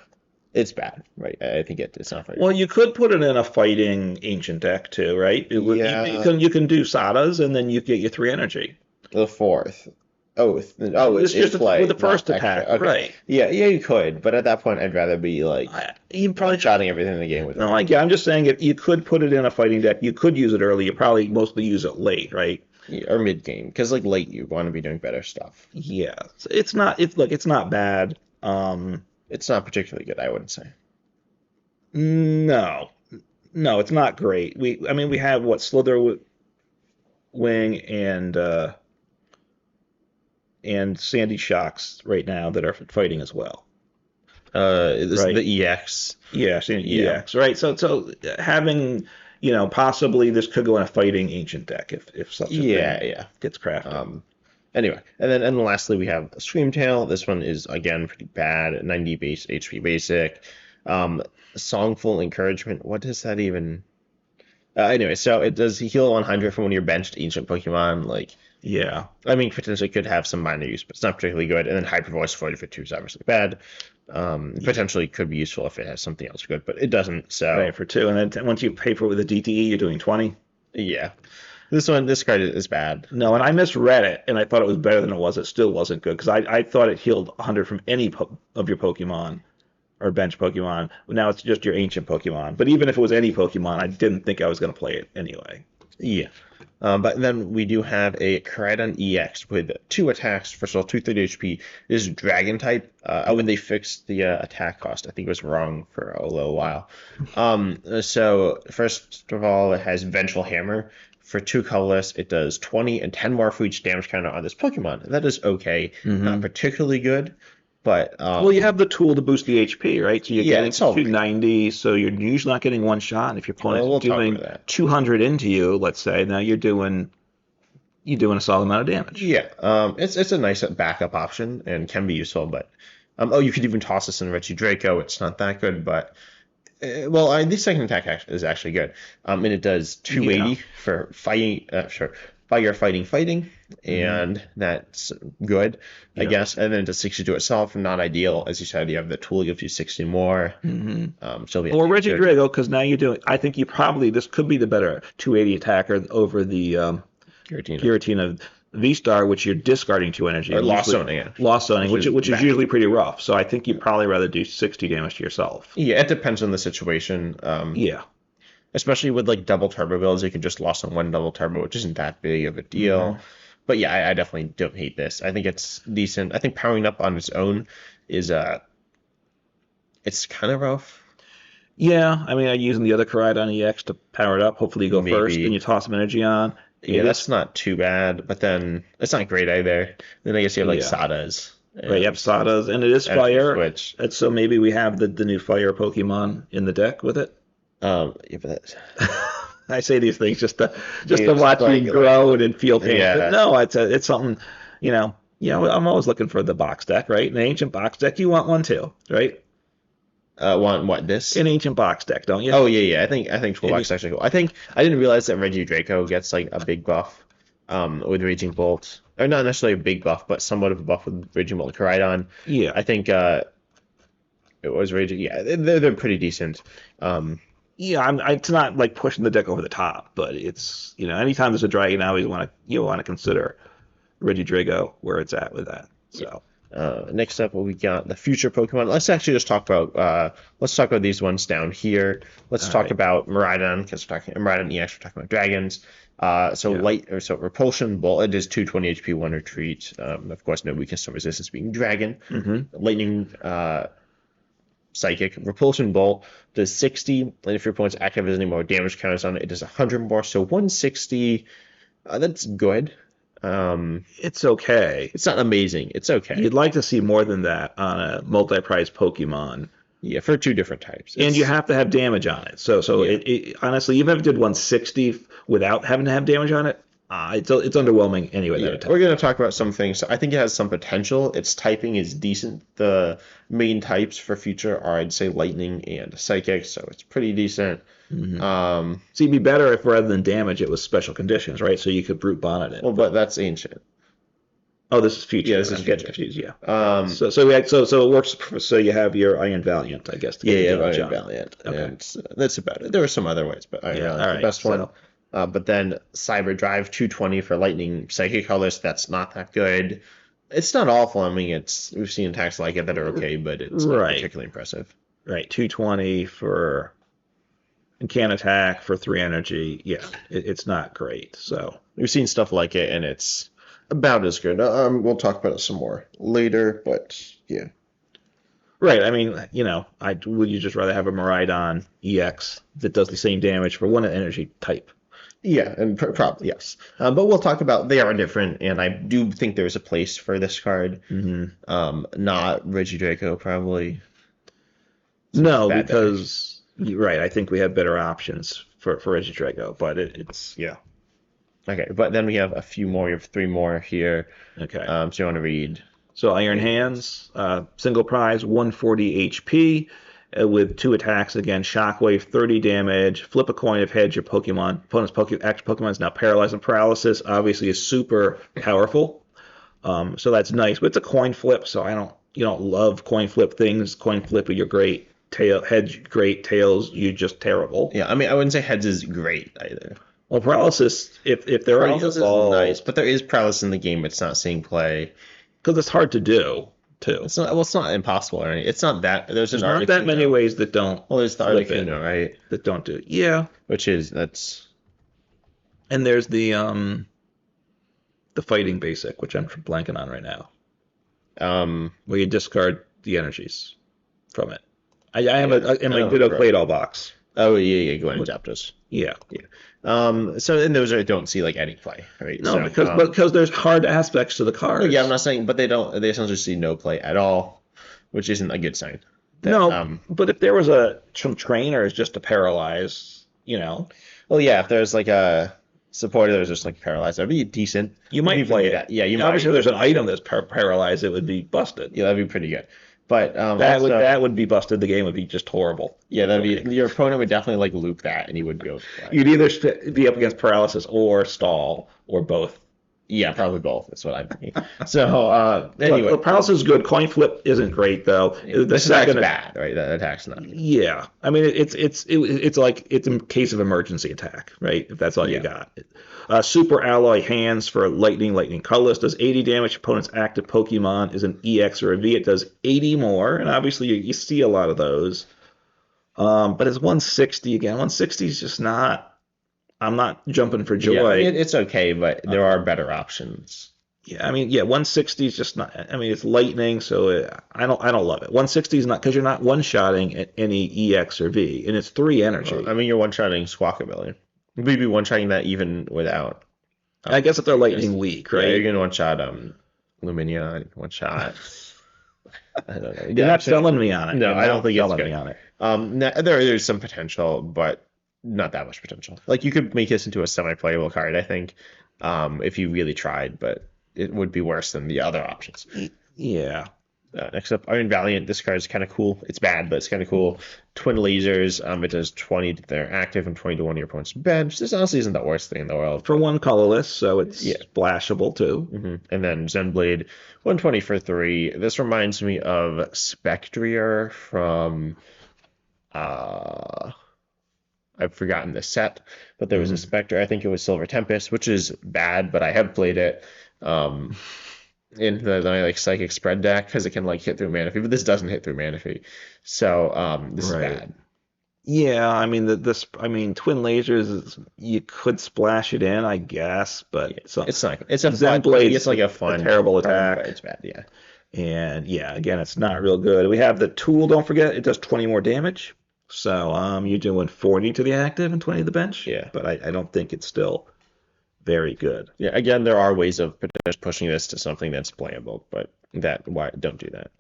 it's bad, right? I think it's not very well, you could put it in a fighting ancient deck too, right? Yeah, You can do Sadas and then you get your 3 energy. the fourth. Oh, It's it's just with play, the not first extra. attack, Okay. right? Yeah, you could, but at that point, I'd rather be like You probably shotting everything in the game with no, it. I'm just saying if you could put it in a fighting deck, you could use it early. You probably mostly use it late, right? Yeah, or mid game, because like late, you want to be doing better stuff. Yeah, so it's not bad. It's not particularly good, I wouldn't say. No, no, it's not great. I mean, we have what Slither Wing and Sandy Shocks right now that are fighting as well, This right? the EX. Yeah, Sandy Yeah, EX, right? So having possibly this could go in a fighting ancient deck if such a thing yeah. gets crafted. Um, Anyway, and lastly we have Screamtail. This one is again pretty bad. 90 base HP basic. Um, Songful Encouragement. What does that even? Anyway, so it does heal 100 from when you're benched ancient Pokemon. Like, Yeah, I mean, potentially could have some minor use, but it's not particularly good. And then Hyper Voice 40 for 2 is obviously bad. Potentially could be useful if it has something else good, but it doesn't. So right for 2, and then once you pay for it with a DTE, you're doing 20. yeah, this card is bad. No, and I misread it, and I thought it was better than it was. It still wasn't good because I thought it healed 100 from any of your Pokemon or bench Pokemon. Now it's just your ancient Pokemon. But even if it was any Pokemon, I didn't think I was going to play it anyway. Yeah. But then we do have a Koraidon EX with 2 attacks. First of all, 230 HP. This is Dragon type. When they fixed the attack cost, I think it was wrong for a little while. So first of all, it has Vengeful Hammer. For 2 colorless, it does 20 and 10 more for each damage counter on this Pokemon. That is okay. Not particularly good, but Well, you have the tool to boost the HP, right? So you're getting it's all 290, so you're usually not getting one shot. And if your opponent's we'll talk doing about that. 200 into you, let's say, now you're doing a solid amount of damage. Yeah, it's a nice backup option and can be useful, but you could even toss this in Regidrago. It's not that good, but the second attack is actually good. And it does 280 for fighting. Sure, fire fighting, and that's good, I guess. And then it does 60 to itself, not ideal, as you said. You have the tool gives you 60 more. So Or Regidrago, because now you're doing. I think this could be the better 280 attacker over the Giratina V-Star, which you're discarding 2 energy. Or lost zoning it. Lost zoning, which is bad. usually pretty rough. So I think you'd probably rather do 60 damage to yourself. Yeah, it depends on the situation. Yeah. Especially with like double turbo builds, you can just lost on 1 double turbo, which isn't that big of a deal. But yeah, I definitely don't hate this. I think it's decent. I think powering up on its own is it's kind of rough. Yeah, I mean, I'm using the other Koraidon EX to power it up. Hopefully you go Maybe. first, then you toss some energy on. Yeah, that's not too bad, but then it's not great either. Then I guess you have like Sadas. Right, you have Sadas, and it is and fire. Switch. And so maybe we have the new fire Pokemon in the deck with it. Yeah, but I say these things just to Yeah, watch like- me grow and feel pain. Yeah. But no, it's something, I'm always looking for the box deck, right? An ancient box deck, you want one too, right? want what this? An ancient box deck, don't you? Oh yeah. I think Toolbox is actually cool. I didn't realize that Regidrago gets like a big buff with Raging Bolt. Or not necessarily a big buff, but somewhat of a buff with Raging Bolt and Koraidon. Yeah. I think it was Raging. Yeah, they're pretty decent. Yeah, it's not like pushing the deck over the top, but it's anytime there's a dragon, I always want to consider Regidrago where it's at with that. So Next up, we got the future Pokemon. Let's actually just talk about these ones down here. Let's talk about Miraidon, because we're talking Miraidon EX. We're talking about dragons. So Repulsion Bolt. It is 220 HP, 1 retreat. Of course, no weakness to resistance being dragon. Lightning Psychic. Repulsion Bolt does 60, and if your opponent's active has any more damage counters on it, it does 100 more. So 160, that's good. It's okay. It's not amazing. It's okay. You'd like to see more than that on a multi-prize Pokemon. Yeah, for two different types. And you have to have damage on it. So Yeah. it honestly, even if it did 160 without having to have damage on it, it's underwhelming anyway. Yeah, we're going to talk about some things. So I think it has some potential. Its typing is decent. The main types for future are, I'd say, Lightning and Psychic, so it's pretty decent. So it'd be better if rather than damage, it was special conditions, right? So you could brute bonnet it. Well, but that's ancient. Oh, this is future. Yeah, this is I'm getting future. confused. Yeah. So it works. So you have your Iron Valiant, I guess. To get Yeah, the damage Iron on. Valiant. Okay. And that's about it. There are some other ways, but Iron Yeah, Valiant's all the right, best one. so- But then Cyber Drive 220 for Lightning Psychic colors. That's not that good. It's not awful. I mean, we've seen attacks like it that are okay, but it's not Right. particularly impressive. Right. 220 for and can attack for 3 energy. Yeah, it's not great. So We've seen stuff like it, and it's about as good. We'll talk about it some more later, but yeah. right. I mean, would you just rather have a Miraidon EX that does the same damage for one energy type? Yeah, and probably yes. But we'll talk about they are different, and I do think there's a place for this card. Not Regidrago, probably. No, bad because right. I think we have better options for Regidrago, but it's yeah. Okay, but then we have a few more. We have 3 more here. Okay. So you want to read? So Iron Hands, single prize, 140 HP, with 2 attacks. Again, Shockwave, 30 damage. Flip a coin if heads. Your opponent's Pokemon is now paralyzed, and paralysis obviously is super powerful. So that's nice. But it's a coin flip, so you don't love coin flip things. Coin flip, you're great. Heads great. Tails, you just terrible. Yeah, I mean, I wouldn't say heads is great either. Well, paralysis, if they're Paralysis is all nice, but there is paralysis in the game. It's not seeing play. because it's hard to do too. It's not. Well, it's not impossible or anything. It's not that. There's Not that many ways that don't. Well, there's the flip it, Articuno, right? That don't do it. Yeah, That's. and there's the fighting basic, which I'm blanking on right now, where you discard the energies from it. I have in my Ditto Claydol box. Oh yeah, go ahead and Zapdos. Yeah. So in those I don't see like any play, right? No, So, because there's hard aspects to the cards. yeah, I'm not saying, but they don't. They essentially see no play at all, which isn't a good sign. No, but if there was some trainers just to paralyze, Well, yeah, if there's like a supporter that was just like paralyzed, that'd be decent. you might play it. Yeah, you might. Obviously, if there's an item that's paralyzed, it would be busted. Yeah, that'd be pretty good. But That would be busted. The game would be just horrible. yeah, that'd be your opponent would definitely like loop that, and he would go. You'd either be up against paralysis or stall or both. Yeah, probably both. That's what I'm thinking. So anyway, Look, paralysis is good. Coin flip isn't great though. this is bad, right? That attack's not. Yeah, I mean it's like it's in case of emergency attack, right? If that's all you got. Super Alloy Hands for Lightning colorless does 80 damage. Opponent's active Pokemon is an EX or a V. It does 80 more, and obviously you see a lot of those. But it's 160 again. 160 is just not. I'm not jumping for joy. Yeah, it's okay, but there are better options. Yeah, I mean, 160 is just not. I mean, it's lightning, so I don't love it. 160 is not because you're not one-shotting at any EX or V, and it's 3 energy. I mean, you're one-shotting Squawkabilly. You'd be one-shotting that even without. I guess if they're lightning weak, right? Yeah, you're gonna one-shot Lumineon, one-shot. I don't know. You're not selling me on it. No, I don't think it's selling good. me on it. There's some potential, but not that much potential. Like you could make this into a semi-playable card, I think, if you really tried, but it would be worse than the other options. Yeah. Next up, Iron Valiant. This card is kind of cool. It's bad, but it's kind of cool. Twin lasers. It does 20 to their active and 20 to one of your opponent's bench. This honestly isn't the worst thing in the world. For one colorless, so it's splashable too. Mm-hmm. And then Zenblade, 120 for 3. This reminds me of Spectrier from I've forgotten the set, but there was a Spectre. I think it was Silver Tempest, which is bad, but I have played it in the like Psychic Spread deck because it can like hit through Manaphy, but this doesn't hit through Manaphy. So this is bad. Yeah, I mean twin lasers you could splash it in, I guess, but It's not. It's a fun. Zenblade. It's like a fun, terrible attack. But it's bad. Yeah. And yeah, again, it's not real good. We have the tool, don't forget, it does 20 more damage. So you're doing 40 to the active and 20 to the bench. Yeah. But I don't think it's still very good. Yeah, again, there are ways of potentially pushing this to something that's playable, but why don't do that.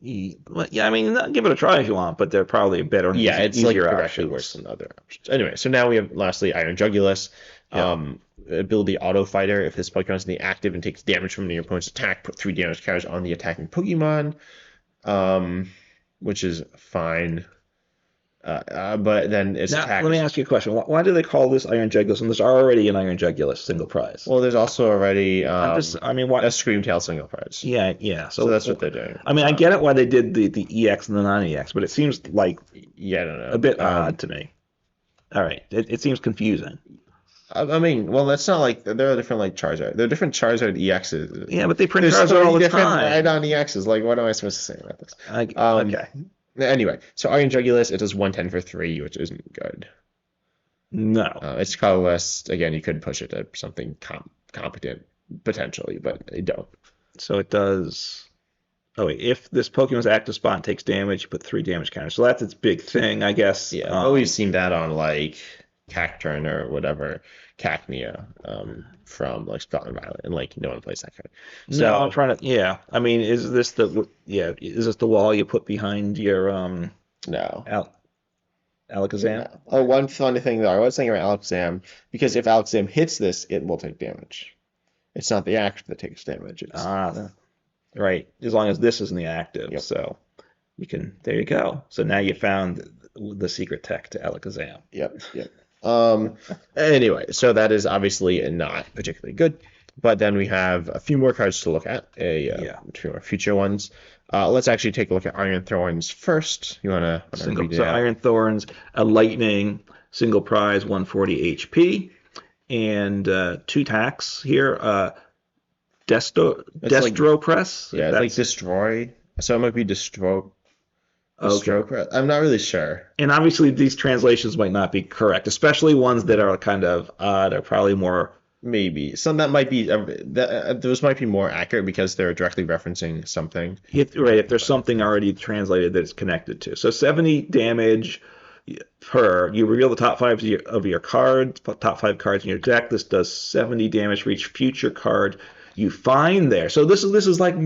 Yeah, I mean, give it a try if you want, but they're probably better and Yeah, it's like easier directly options. worse than other options. Anyway, so now we have lastly Iron Jugulus. Ability Auto Fighter. If this Pokemon is in the active and takes damage from your opponent's attack, put 3 damage counters on the attacking Pokemon, which is fine. But then its Now, attack. let me ask you a question. Why do they call this Iron Jugulus? And there's already an Iron Jugulus single prize. Well, there's also already I mean, what? a Screamtail single prize. Yeah. So that's what they're doing. I mean, I get it why they did the EX and the non-EX, but it seems like Yeah, I don't know. a bit odd to me. All right, it seems confusing. I mean, well, that's not like there are different like Charizard. There are different Charizard EXs. Yeah, but they print There's Charizard all the different time. add-on EXs. Like, what am I supposed to say about this? Okay. Anyway, so Iron Jugulus, it does 110 for 3, which isn't good. No. It's colorless. Again, you could push it to something competent, potentially, but they don't. So it does... Oh, wait. If this Pokemon's active spot takes damage, you put 3 damage counters. So that's its big thing, I guess. Yeah, but we've seen that on, like, Cacturn or whatever, Cacnea, from, like, Scotland Violet, and, like, no one plays that card. So, no, I'm trying to... Yeah. I mean, is this the wall you put behind your... No. Alakazam? Oh, one funny thing, though. I was thinking about Alakazam, because if Alakazam hits this, it will take damage. It's not the action that takes damage. It's, right. As long as this is in the active. Yep. So you can... There you go. So now you found the secret tech to Alakazam. Yep. Anyway, so that is obviously not particularly good. But then we have a few more cards to look at, a few more future ones. Let's actually take a look at Iron Thorns first. You want to read it out? Iron Thorns, a lightning, single prize, 140 HP, and 2 attacks here. Destro Press. Yeah, it's like Destroy. So it might be Destro. Okay. I'm not really sure. And obviously these translations might not be correct, especially ones that are kind of odd, are probably more... Maybe some that might be those might be more accurate because they're directly referencing something. If there's something already translated that it's connected to. So 70 damage per. You reveal the top 5 of your cards, top 5 cards in your deck. This does 70 damage for each future card you find there. So this is like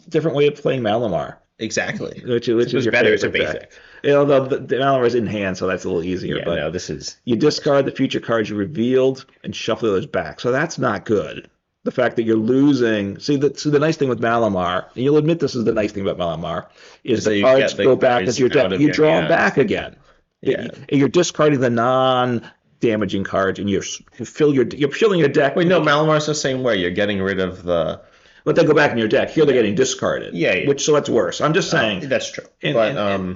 different way of playing Malamar. Exactly. Which is your better. It's a favorite basic. deck. Although the Malamar is in hand, so that's a little easier. Yeah, but no, this is... You discard the future cards you revealed and shuffle those back. So that's not good. The fact that you're losing... See, the nice thing with Malamar, and you'll admit this is the nice thing about Malamar, is the cards go back into your deck. You draw them back again. Yeah. You're discarding the non-damaging cards, and you're filling your deck. Wait, no, Malamar's the same way. You're getting rid of the... But they go back in your deck. Here they're getting discarded. Yeah. So that's worse. I'm just saying. That's true.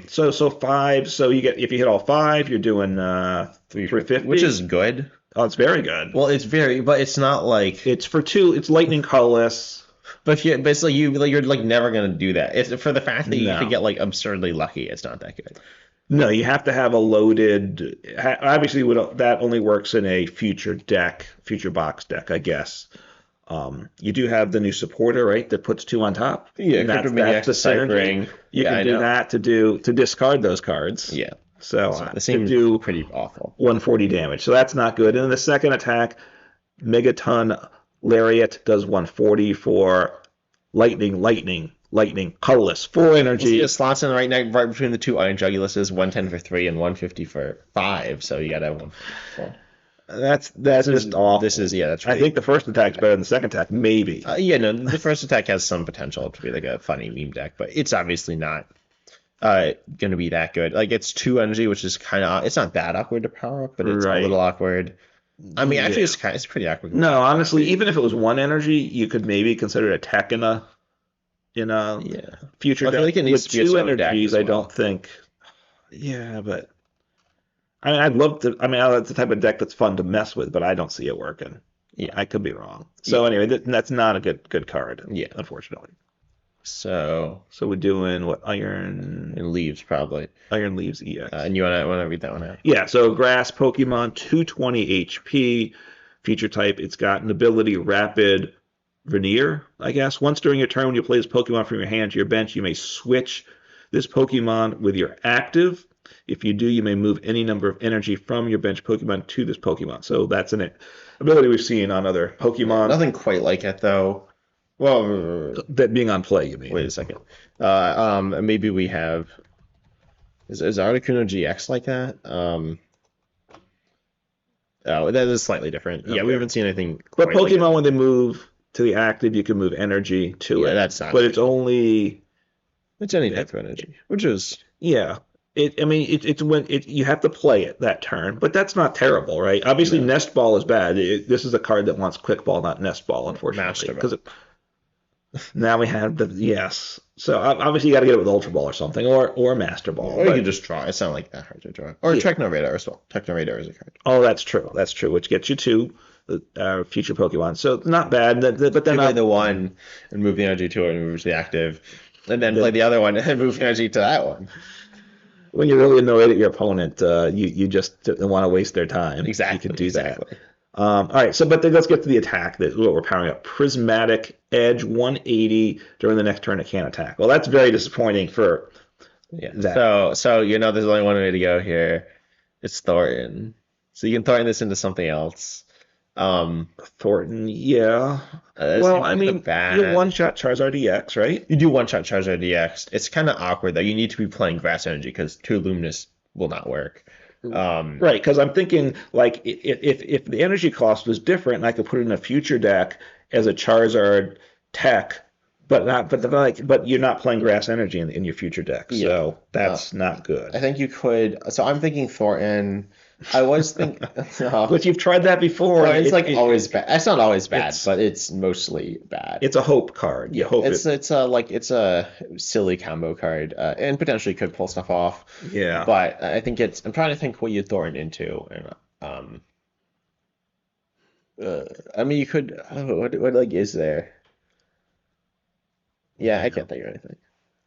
So 5. So you get, if you hit all 5, you're doing 350, which is good. Oh, it's very good. Well, but it's not like it's for 2. It's lightning colorless. But it's like you're like never gonna do that. It's for the fact that you could get like absurdly lucky. It's not that good. No, you have to have a loaded. Obviously, that only works in a future box deck, I guess. You do have the new supporter, right? That puts 2 on top. Yeah, that's the synergy. You can do that to discard those cards. Yeah. So it seems do pretty awful. 140 damage. So that's not good. And then the second attack, Megaton Lariat does 140 for lightning, colorless, 4 energy. It slots in right between the 2 Iron Juguluses, 110 for 3 and 150 for 5. So you got to have 1. That's just awful. That's right. I think the first attack's better than the second attack, maybe. The first attack has some potential to be like a funny meme deck, but it's obviously not going to be that good. Like it's 2 energy, which is kind of it's not that awkward to power up, but it's a little awkward. I mean, actually, it's pretty awkward. No, honestly, even if it was 1 energy, you could maybe consider it a tech in a future deck. I feel like it needs with to be 2 energies. I don't think. Yeah, but. I mean, I'd love to. I mean, that's the type of deck that's fun to mess with, but I don't see it working. Yeah, I could be wrong. So anyway, that's not a good card. Yeah, unfortunately. So we're doing what? Iron and Leaves probably. Iron Leaves EX. And you wanna read that one out? Yeah. So Grass Pokemon, 220 HP. Feature type. It's got an ability Rapid Veneer, I guess. Once during your turn, when you play this Pokemon from your hand to your bench, you may switch this Pokemon with your active. If you do, you may move any number of energy from your bench Pokemon to this Pokemon. So that's an ability we've seen on other Pokemon. Nothing quite like it though. Well, That being on play, you mean? wait a second. Maybe we have. Is Articuno GX like that? Oh, that is slightly different. Yeah, we haven't seen anything But quite like Pokemon, it. when they move to the active, you can move energy to Yeah, it. that's not But good. it's only It's any type of energy, which is yeah. It's when you have to play it that turn, but that's not terrible, right? Obviously, no, Nest Ball is bad. This is a card that wants Quick Ball, not Nest Ball, unfortunately. Master Ball. Because now we have the yes. So obviously, you got to get it with Ultra Ball or something, or Master Ball. Or you But can just draw. It's not like that hard to draw. Or yeah. Techno Radar as well. Techno Radar is a card. Oh, that's true. That's true. Which gets you to future Pokemon. So not bad. But then You play the one and move the energy to it and move it to the active, and then play the other one and move the energy to that one. when you're really annoyed at your opponent, you just don't want to waste their time. Exactly. You can do exactly. that. All right, so but then let's get to the attack. That's what we're powering up. Prismatic Edge 180 during the next turn it can't attack. Well, that's very disappointing for Yeah. that. So there's only one way to go here. It's Thornton. So you can Thornton this into something else. Thornton, yeah. That's Well, not I mean, bad. you one-shot Charizard EX, right? You do one shot Charizard DX. It's kind of awkward though. You need to be playing Grass Energy because two Luminous will not work. Right, because I'm thinking like if the energy cost was different, and I could put it in a future deck as a Charizard tech, but you're not playing Grass Energy in your future deck, so that's not good. I think you could. So I'm thinking Thornton. I was thinking. But you've tried that before. Well, it's always bad. It's not always bad, it's- but it's mostly bad. It's a hope card. You hope it's a silly combo card, and potentially could pull stuff off. yeah. But I think it's. I'm trying to think what you Thornton into, and I mean you could. What like is there? Yeah, I can't think of anything.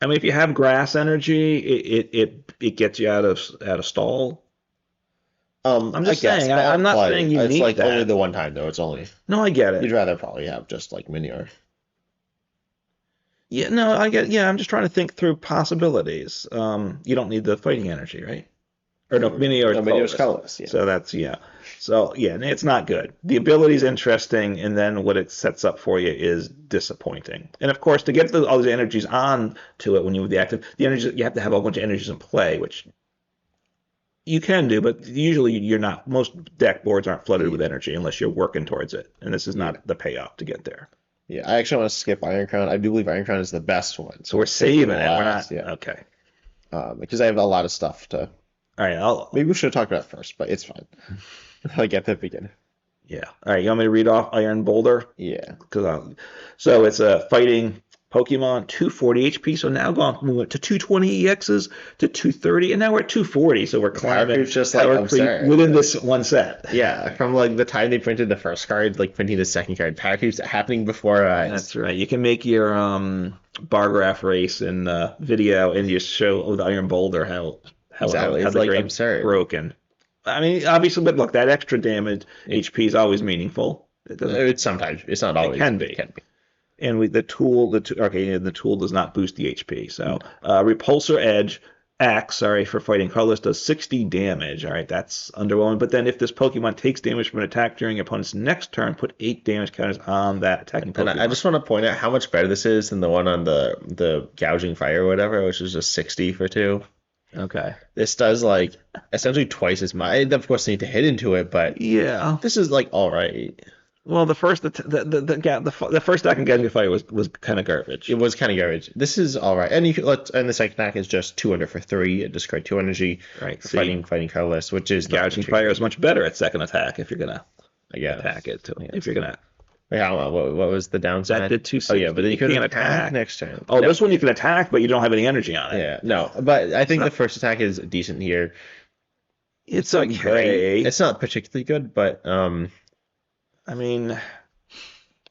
I mean, if you have Grass Energy, it gets you out of stall. I'm just I guess, saying. but I'm not like, saying you it's need like only that. the one time though. It's only No, I get you'd it. rather probably have just like Minior. Yeah, no, I get. Yeah, I'm just trying to think through possibilities. You don't need the fighting energy, right? Or no, Mini or No, Minior's colorless. Yeah. So that's yeah. So yeah, it's not good. The ability is interesting, and then what it sets up for you is disappointing. And of course, to get all these energies on to it when you have the active, the energies you have to have a bunch of energies in play, which you can do, but usually you're not. Most deck boards aren't flooded with energy unless you're working towards it, and this is not the payoff to get there. Yeah, I actually want to skip Iron Crown. I do believe Iron Crown is the best one. So we're saving it. We're last, not. yeah. Okay. Because I have a lot of stuff to. All right. Maybe we should have talked about it first, but it's fine. Like at the beginning. Yeah. All right. You want me to read off Iron Boulder? Yeah. So it's a fighting Pokemon, 240 HP. So now moving to 220 EXs to 230, and now we're at 240. So we're climbing. Power just like absurd. Within this one set. Yeah, from like the time they printed the first card, like printing the second card, power keeps happening before our eyes. That's right. You can make your bar graph race in video and just show with Iron Boulder how Exactly. how It's the like grade's absurd. broken. I mean, obviously, but look, that extra damage HP is always meaningful. It doesn't. It's sometimes. It's not always. can be. It can be. And the tool does not boost the HP. So Repulsor Edge Axe, for fighting colorless, does 60 damage. All right, that's underwhelming. But then if this Pokemon takes damage from an attack during your opponent's next turn, put 8 damage counters on that attacking Pokemon. And I just want to point out how much better this is than the one on the Gouging Fire or whatever, which is just 60 for 2. Okay. This does like essentially twice as much. I of course need to hit into it, but Yeah. this is like all right. Well, the first the first attack in Gouging Fire was kind of garbage. It was kind of garbage. This is all right, and and the second attack is just 200 for 3. It discard 2 energy. Right. For See, fighting colorless, which is not Gouging too Fire is much better at second attack if you're gonna I guess. attack it. Yeah. If you're gonna. Wait, what was the downside? That did 260. Oh yeah, but then you can't couldn't attack next turn. Oh, No. this one you can attack, but you don't have any energy on it. Yeah, no, but I think the first attack is decent here. It's Not okay. great. It's not particularly good, but I mean,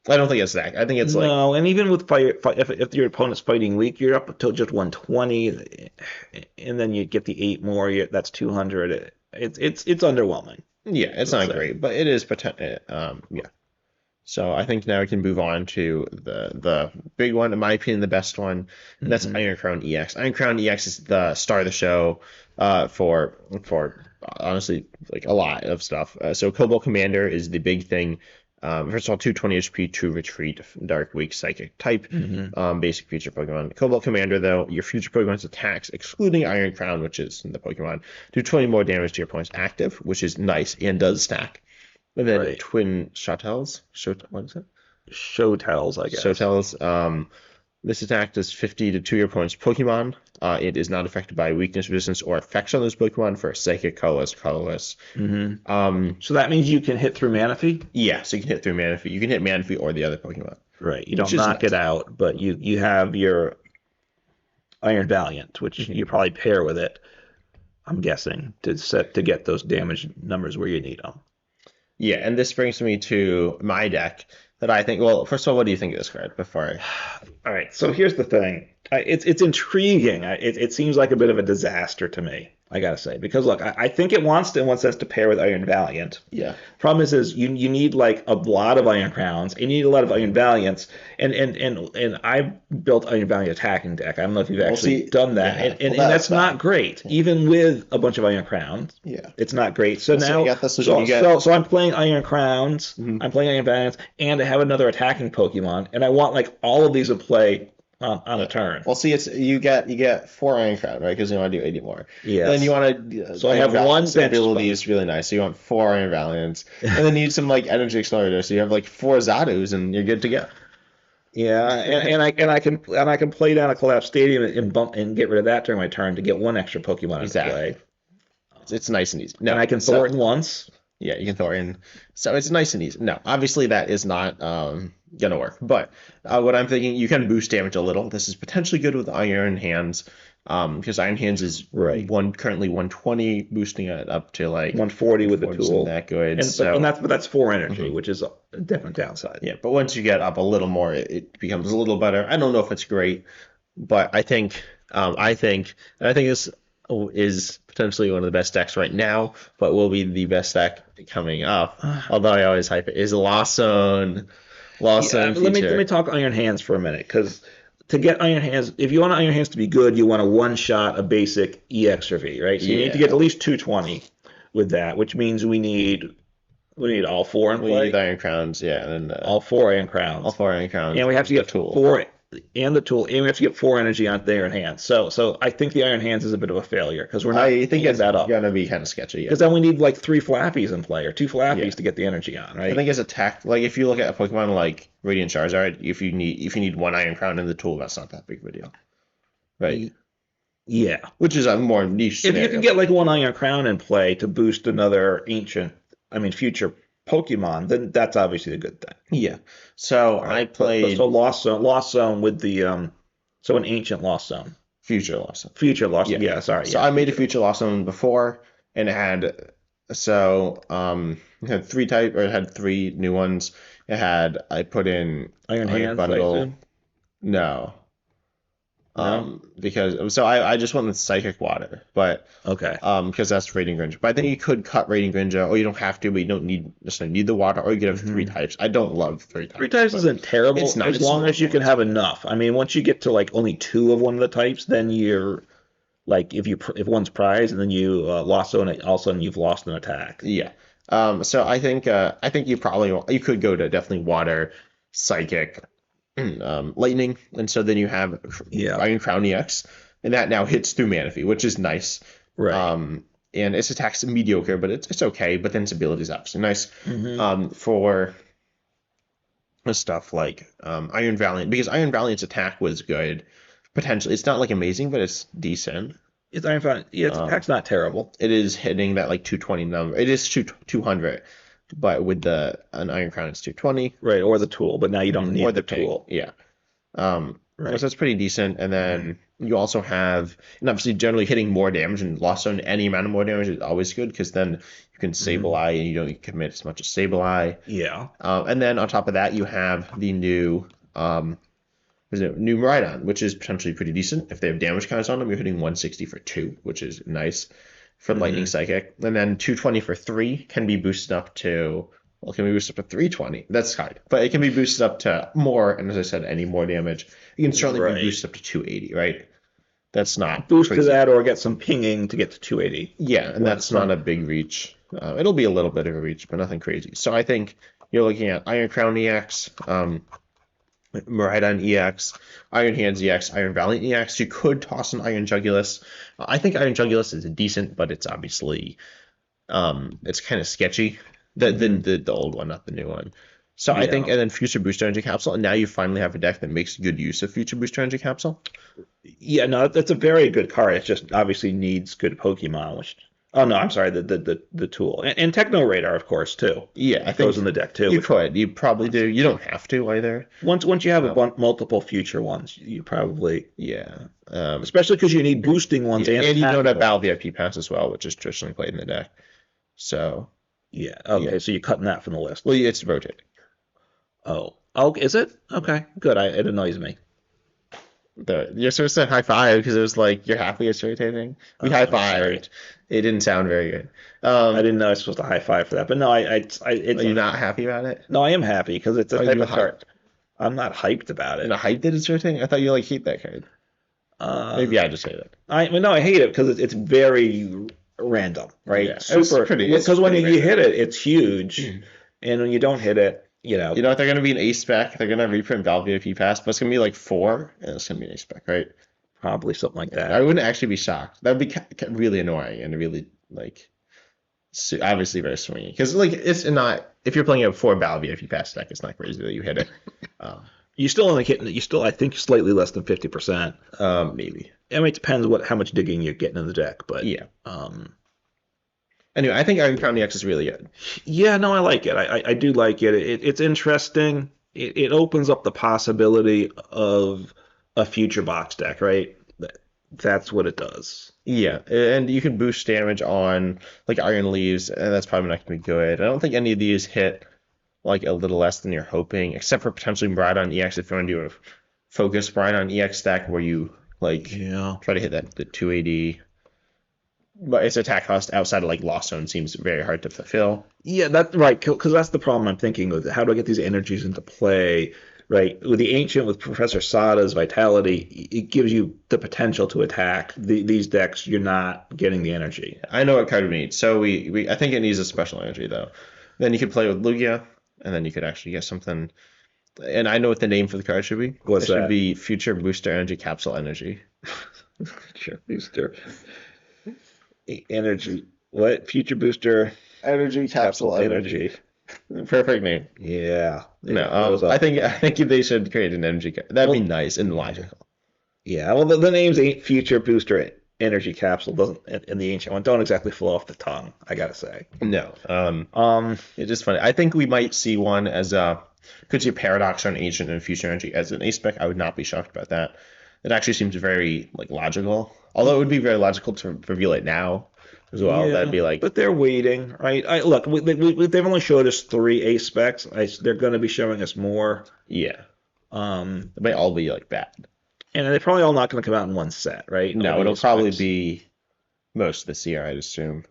I don't think it's that. I think it's like no, and even with fire, if your opponent's fighting weak, you're up until just 120, and then you get the 8 more. That's 200. It's underwhelming. yeah, it's not great, but it is potential. Yeah, So I think now we can move on to the big one, in my opinion, the best one, and that's Hmm. Iron Crown EX. Iron Crown EX is the star of the show for honestly like a lot of stuff. So Cobalt Commander is the big thing. First of all, 220 HP, 2 retreat, Dark Weak, Psychic type, Hmm. basic future Pokemon. Cobalt Commander, though, your future Pokemon's attacks, excluding Iron Crown, which is the Pokemon, do 20 more damage to your opponent's active, which is nice and does stack. And then Right. Twin Shotels. What is it? Show tells, I guess. Shotels. This attack does 50 to 2 your opponent's Pokemon. It is not affected by weakness, resistance, or effects on those Pokemon for Psychic, Colorless, Colorless. Hmm. Um, So that means you can hit through Manaphy? yeah, so you can hit through Manaphy. You can hit Manaphy or the other Pokemon, Right. You which don't is knock it nice. out, but you have your Iron Valiant, which Mhm. you probably pair with it, I'm guessing, to get those damage numbers where you need them. Yeah, and this brings me to my deck that I think. Well, first of all, what do you think of this card before I? All right, so here's the thing. It's intriguing. It seems like a bit of a disaster to me, I gotta say, because look, I think it wants us to pair with Iron Valiant. Yeah. Problem is you need like a lot of Iron Crowns, and you need a lot of Iron Valiants, and I've built Iron Valiant attacking deck. I don't know if you've Well, actually see, done that, yeah. Well, and that's that's not bad. great, even with a bunch of Iron Crowns. Yeah. It's not great. So So you now, got this. so You get. so so I'm playing Iron Crowns, Mhm. I'm playing Iron Valiants, and I have another attacking Pokemon, and I want like all of these to play on a turn. Well, see, it's you get 4 Iron Crown, right? Because you want to do 80 more. And then you Yes. want to So I have one bench ability spot. is really nice. So you want 4 Iron Valiants, and then you need some like energy accelerator. So you have like 4 Zadus, and you're good to go. Yeah, and I can play down a collapsed stadium and bump and get rid of that during my turn to get one extra Pokemon into Exactly. play. It's nice and easy. And No, I can so Thornton once. yeah, you can throw it in. So it's nice and easy. No, obviously that is not gonna work. But what I'm thinking, you can boost damage a little. This is potentially good with Iron Hands, because Iron Hands is Right. currently 120, boosting it up to like 140 with the 140 isn't tool. that good. And So that's 4 energy, mhm. which is a definite downside. Yeah, but once you get up a little more, it becomes a little better. I don't know if it's great, but I think this is potentially one of the best decks right now, but will be the best deck coming up. Although I always hype it is Lawson, Yeah, Lawson let me feature. talk Iron Hands for a minute, because to get Iron Hands, if you want Iron Hands to be good, you want to one shot a basic EX or V, right? So you need to get Yeah, at least 220 with that, which means we need all four in we need play, Iron Crowns. Yeah, and all four Iron all Crowns, 4 Iron Crowns and we have and to the get tool. four and the tool, and we have to get 4 energy on the Iron Hands. So I think the Iron Hands is a bit of a failure because we're not I think teeing it's that up. gonna be kind of sketchy. Yeah, Because then we need like 3 Flappies in play or two yeah. Flappies to get the energy on, I right? think as a tech, like if you look at a Pokemon like Radiant Charizard, if you need 1 Iron Crown in the tool, that's not that big of a deal, right? Yeah. Which is a more niche If you can scenario. get like one Iron Crown in play to boost another future Pokemon, then that's obviously a good thing. Yeah. So All I right. But so played Lost Zone with the so an ancient Lost Zone. Future Lost Zone. Future Lost, Yeah. yeah, sorry, So yeah, I made a future. Future Lost Zone before, and it had it had 3 new ones. I put in Iron Iron Hands, I Bundle. assume. No. No? Because I just went with Psychic Water, but Okay. because that's Radiant Greninja. But I think you could cut Radiant Greninja, or you don't have to, but you don't necessarily need the water, or you could have 3 types. I don't love three Three types, types but isn't terrible it's not. as It's long as you normal. can have enough. I mean, once you get to like only two of one of the types, then you're like if one's prize and then you lost one, all of a sudden you've lost an attack. Yeah. So I think you could go to definitely water, psychic, lightning, and so then you have Yeah. Iron Crown EX, and that now hits through Manaphy, which is nice. Right. And its attack's mediocre, but it's okay. But then its ability is obviously nice. Hmm. For stuff like Iron Valiant, because Iron Valiant's attack was good. Potentially, it's not like amazing, but it's decent. It's Iron Fountain. Yeah, its Um, attack's not terrible. it is hitting that like 220 number. It is 200, but with the an Iron Crown, it's 220. Right, or the tool, but now you don't Or need the the ping. tool. Yeah. So Right. that's pretty decent. And then you also have, and obviously generally hitting more damage and lost on any amount of more damage is always good because then you can Hmm. Sableye and you don't commit as much as Sableye. Yeah. And then on top of that, you have the new Miraidon, which is potentially pretty decent. If they have damage counts on them, you're hitting 160 for 2, which is nice for Lightning Hmm. Psychic. And then 220 for 3 can be boosted up to Well, it can be boosted up to 320. That's hard. But it can be boosted up to more, and as I said, any more damage. It can certainly be Right. boosted up to 280, right? That's not Boost to crazy. that or get some pinging to get to 280. Yeah, and Well, that's not a big reach. It'll be a little bit of a reach, but nothing crazy. So I think you're looking at Iron Crown EX, Miraidon EX, Iron Hands EX, Iron Valiant EX. You could toss an Iron Jugulus. I think Iron Jugulus is decent, but it's obviously it's kind of sketchy. The old one, not the new one. So I think, Yeah. and then Future Booster Energy Capsule, and now you finally have a deck that makes good use of Future Booster Energy Capsule. Yeah, no, that's a very good card. It just obviously needs good Pokemon, which oh no, I'm sorry, the tool. And Techno Radar, of course, too. Yeah, I Goes think in the deck too. you could. You probably do. You don't have to either. Once you have Um, multiple future ones, you probably yeah. especially because you need boosting ones Yeah, and you know that tactical. Battle VIP pass as well, which is traditionally played in the deck. So Yeah. yeah. Okay, so you're cutting that from the list. Well, it's rotating. Oh, is it? Okay, good. It annoys me. You're supposed to high five because it was like you're happy it's rotating. We high I'm sorry. fived. It didn't sound very good. I didn't know I was supposed to high five for that, but no, Are it's you not happy about it? no, I am happy because it's a Are type you of card. hyped? I'm not hyped about You're it. not hyped that it's rotating? I thought you like hate that card. Uh, Maybe I just hate it. well, no, I hate it because it's very random, Yeah, right? it's Super. pretty. It's Because when pretty you hit random. it, it's huge, and when you don't hit it, You know what? They're gonna be an ace spec. They're gonna reprint Val VIP pass, but it's gonna be like four, and it's gonna be an ace spec, right? probably something like I that. wouldn't actually be shocked. That would be really annoying and really like obviously very swingy because like it's not if you're playing a four Val VIP pass deck, it's not crazy that you hit it. Um, You still only hit. You still, I think, slightly less than 50%. maybe. I mean, it depends how much digging you're getting in the deck, but Yeah. um, Anyway, I think Iron Crown EX is really good. yeah, no, I like it. I do like it. It's interesting. It opens up the possibility of a future box deck, right? That's what it does. Yeah, and you can boost damage on like Iron Leaves, and that's probably not going to be good. I don't think any of these hit like a little less than you're hoping, except for potentially Brydon EX if you want to do a focus Brydon EX deck where you like Yeah. try to hit that the 280. But its attack cost outside of like Lost Zone seems very hard to fulfill. Yeah, that's right. Because that's the problem I'm thinking with. How do I get these energies into play? Right. With the Ancient, with Professor Sada's Vitality, it gives you the potential to attack. These decks, you're not getting the energy. I know what card we need. So I think it needs a special energy though. Then you could play with Lugia, and then you could actually get something. And I know what the name for the card should be. What's It should that? be Future Booster Energy Capsule Energy. Future Booster Energy. What? Future Booster Energy Capsule Energy. Perfect name. Yeah. No, Those up. I think they should create an energy card. That'd be Well, nice and logical. yeah. Well, the names ain't Future Booster Energy Capsule doesn't, and the Ancient one don't exactly flow off the tongue. I gotta say. No, Um. it's just funny. I think we might see one as a could see a paradox on ancient and future energy as an ace spec. I would not be shocked about that. It actually seems very like logical. Although it would be very logical to reveal it now as well. Yeah, That'd be like but they're waiting, right? Look. They've only showed us 3 ace specs. They're going to be showing us more. yeah, Um. it might all be like that. And they're probably all not going to come out in one set, right? All No, the it'll ace probably specs. be most this year, I'd assume.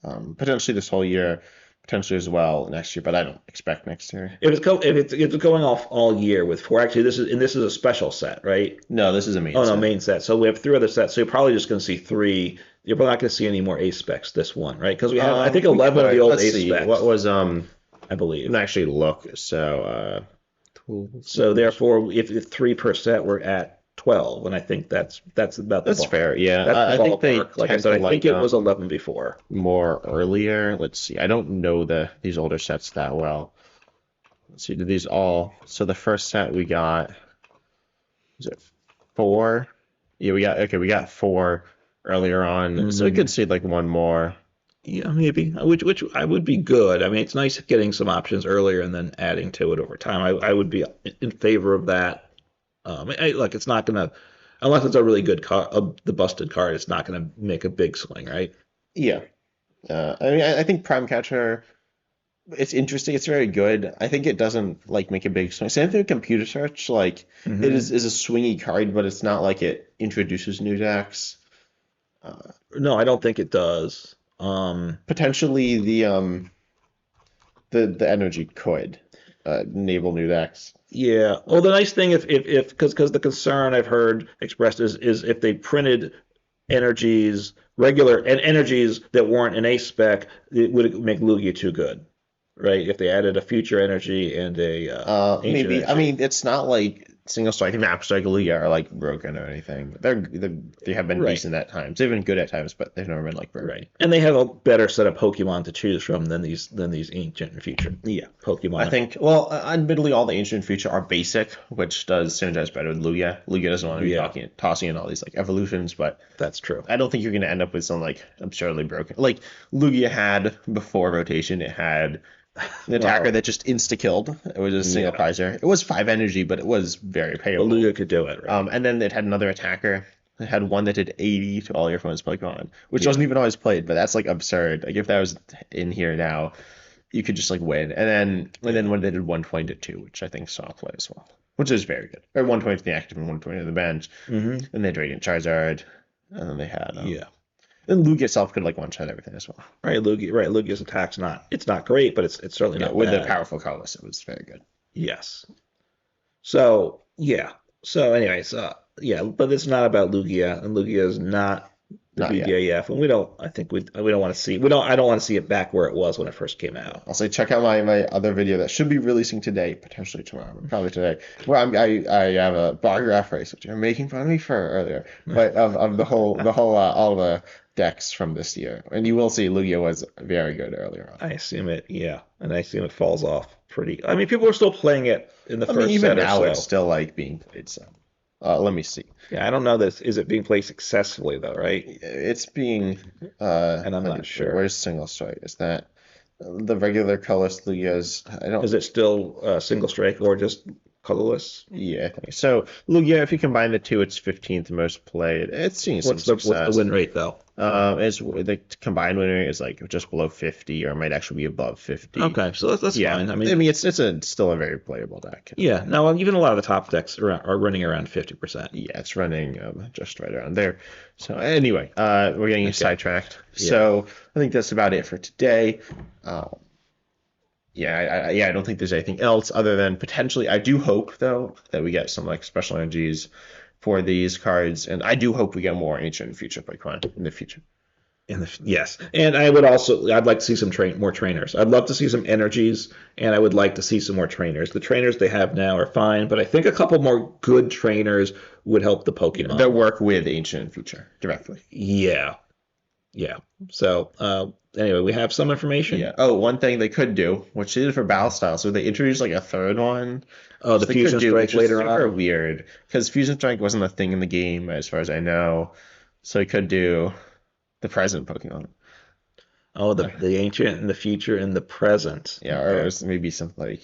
Potentially this whole year, potentially as well next year, but I don't expect next year. If it's going off all year with 4, actually this is a special set, right? No, this is a main Oh no, set. main set. So we have 3 other sets. So you're probably just going to see 3. You're probably not going to see any more ace specs this one, right? Because we have I think We 11 of could. the old Let's ace see. specs, What was I believe. Let me actually look. So So therefore, if 3 per set, we're at 12, and I think that's about the that's ball. fair. Yeah, That's the I think they ballpark. Like I tend said, to I think like it was 11 before. more earlier. Let's see. I don't know these older sets that well. Let's see. Do these all? So the first set we got is it 4? Yeah, we got 4 earlier on. So we Mhm. could see like one more. Yeah, maybe. Which I would be good. I mean, it's nice getting some options earlier and then adding to it over time. I would be in favor of that. Look, it's not gonna, unless it's a really good card, the busted card, it's not gonna make a big swing, right? Yeah. I mean, I think Prime Catcher. It's interesting. It's very good. I think it doesn't like make a big swing. Same thing with Computer Search. Like it Hmm. is a swingy card, but it's not like it introduces new decks. No, I don't think it does. Potentially the the energy could enable new decks. Yeah. Well, the nice thing if because the concern I've heard expressed is if they printed energies regular and energies that weren't an ace spec, it would make Lugia too good, right? If they added a future energy and a ancient Maybe. I energy. mean, it's not like single strike and map strike Lugia are like broken or anything. They have been Right. decent at times. They've been good at times, but they've never been like broken. Right. And they have a better set of Pokemon to choose from than these ancient and future Yeah. I Pokemon. think, well, admittedly, all the ancient feature are basic, which does synergize better with Lugia. Lugia doesn't want to be Yeah, tossing in all these like evolutions, but that's true. I don't think you're going to end up with some like absurdly broken. Like Lugia had before rotation, it had an attacker Wow. that just insta killed. It was a single Yeah. prizer. It was 5 energy, but it was very But payable. Lugia could do it, right? And then it had another attacker. It had one that did 80 to all your opponent's Pokemon, which Yeah. wasn't even always played, but that's like absurd. Like if that was in here now, you could just like win. And then when they did 120 to 2, which I think saw play as well, which is very good. Or 120 to the active and 120 to the bench. Hmm. And they had Radiant Charizard. And then they had Yeah. and Lugia itself could like one shot everything as well. Right, Lugia. Right, Lugia's attack's not great, but it's certainly Yeah, not with the bad. powerful colorless, it was very good. Yes. So yeah. So anyways, yeah, but it's not about Lugia, and Lugia is not the Not yet. BDAF, and we don't. I think we don't want to see. We don't. I don't want to see it back where it was when it first came out. I'll say check out my other video that should be releasing today, potentially tomorrow, but probably today. Where I have a bar graph race, which you're making fun of me for earlier, but of the whole all the decks from this year, and you will see Lugia was very good earlier on. I assume it. Yeah, and I assume it falls off pretty. I mean, people are still playing it in the I mean, first even set or now so. it's still like being played. So let me see. Yeah, I don't know this. Is it being played successfully though? Right? It's being And I'm not sure. where's single strike? Is that the regular colorless Lugia's? I don't. Is it still single strike or just colorless? Yeah, I think so. Lugia, if you combine the two, it's 15th most played. It's seeing some What's the success. win rate though? Is the combined win rate is like just below 50, or it might actually be above 50. Okay, so that's Yeah, fine. I I mean, mean it's still a very playable deck. yeah. No, even a lot of the top decks are running around 50%. Yeah, it's running just right around there. So anyway, we're getting sidetracked. Yeah. So I think that's about it for today. Yeah, I don't think there's anything else other than potentially. I do hope though that we get some like special energies for these cards, and I do hope we get more ancient and future Pokemon in the future. Yes, and I'd like to see some more trainers. I'd love to see some energies, and I would like to see some more trainers. The trainers they have now are fine, but I think a couple more good trainers would help the Pokemon. That work with ancient and future directly. Yeah, yeah. So anyway, we have some information. Yeah. Oh, one thing they could do, which they did for Battle Style, so they introduced like a third one. Oh, the They Fusion could do, Strike which is later super on. weird because Fusion Strike wasn't a thing in the game as far as I know. So they could do the present Pokemon. Oh, the ancient and the future and the present. Yeah, or Okay. it was maybe something like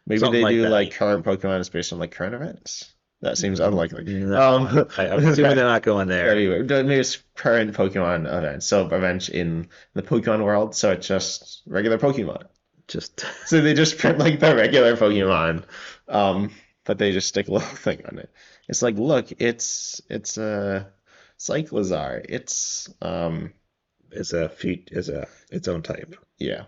maybe Something they like do that. like current Pokemon is based on like current events. That seems unlikely. No, I'm assuming they're not going there. Anyway, maybe it's current Pokemon events. So events in the Pokemon world, so it's just regular Pokemon. Just So they just print like the regular Pokemon, but they just stick a little thing on it. It's like, look, it's Cyclizar. is its own type. Yeah.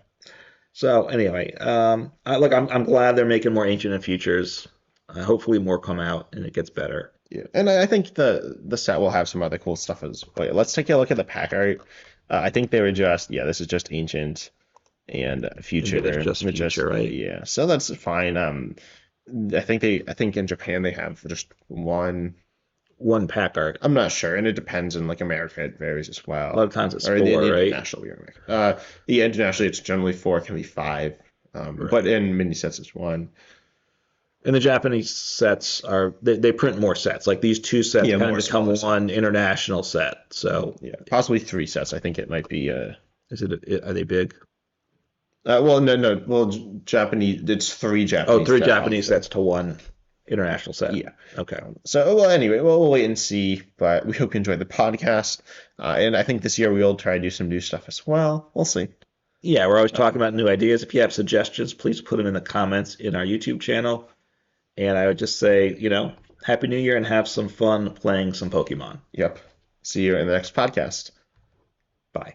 So anyway, I'm glad they're making more ancient and futures. Hopefully more come out and it gets better. Yeah, and I think the set will have some other cool stuff as well. Let's take a look at the pack art. I think they were just this is just ancient and future. It's just future, right? Yeah, so that's fine. I think in Japan they have just one. One pack art. I'm not sure, and it depends in like America. It varies as well. A lot of times it's or four, the right? international America. The internationally it's generally 4, can be 5, Right. but in mini sets it's 1. And the Japanese sets they print more sets. Like these two sets kind of more become smaller one international set. So Yeah, possibly 3 sets. I think it might be. are they big? Well, no. Well, Japanese. It's 3 Japanese. Oh, three sets. Japanese sets to one international set. Yeah. Okay. So, well, anyway, we'll wait and see. But we hope you enjoyed the podcast. And I think this year we'll try to do some new stuff as well. We'll see. Yeah, we're always talking about new ideas. If you have suggestions, please put them in the comments in our YouTube channel. And I would just say, Happy New Year and have some fun playing some Pokemon. Yep. See you in the next podcast. Bye.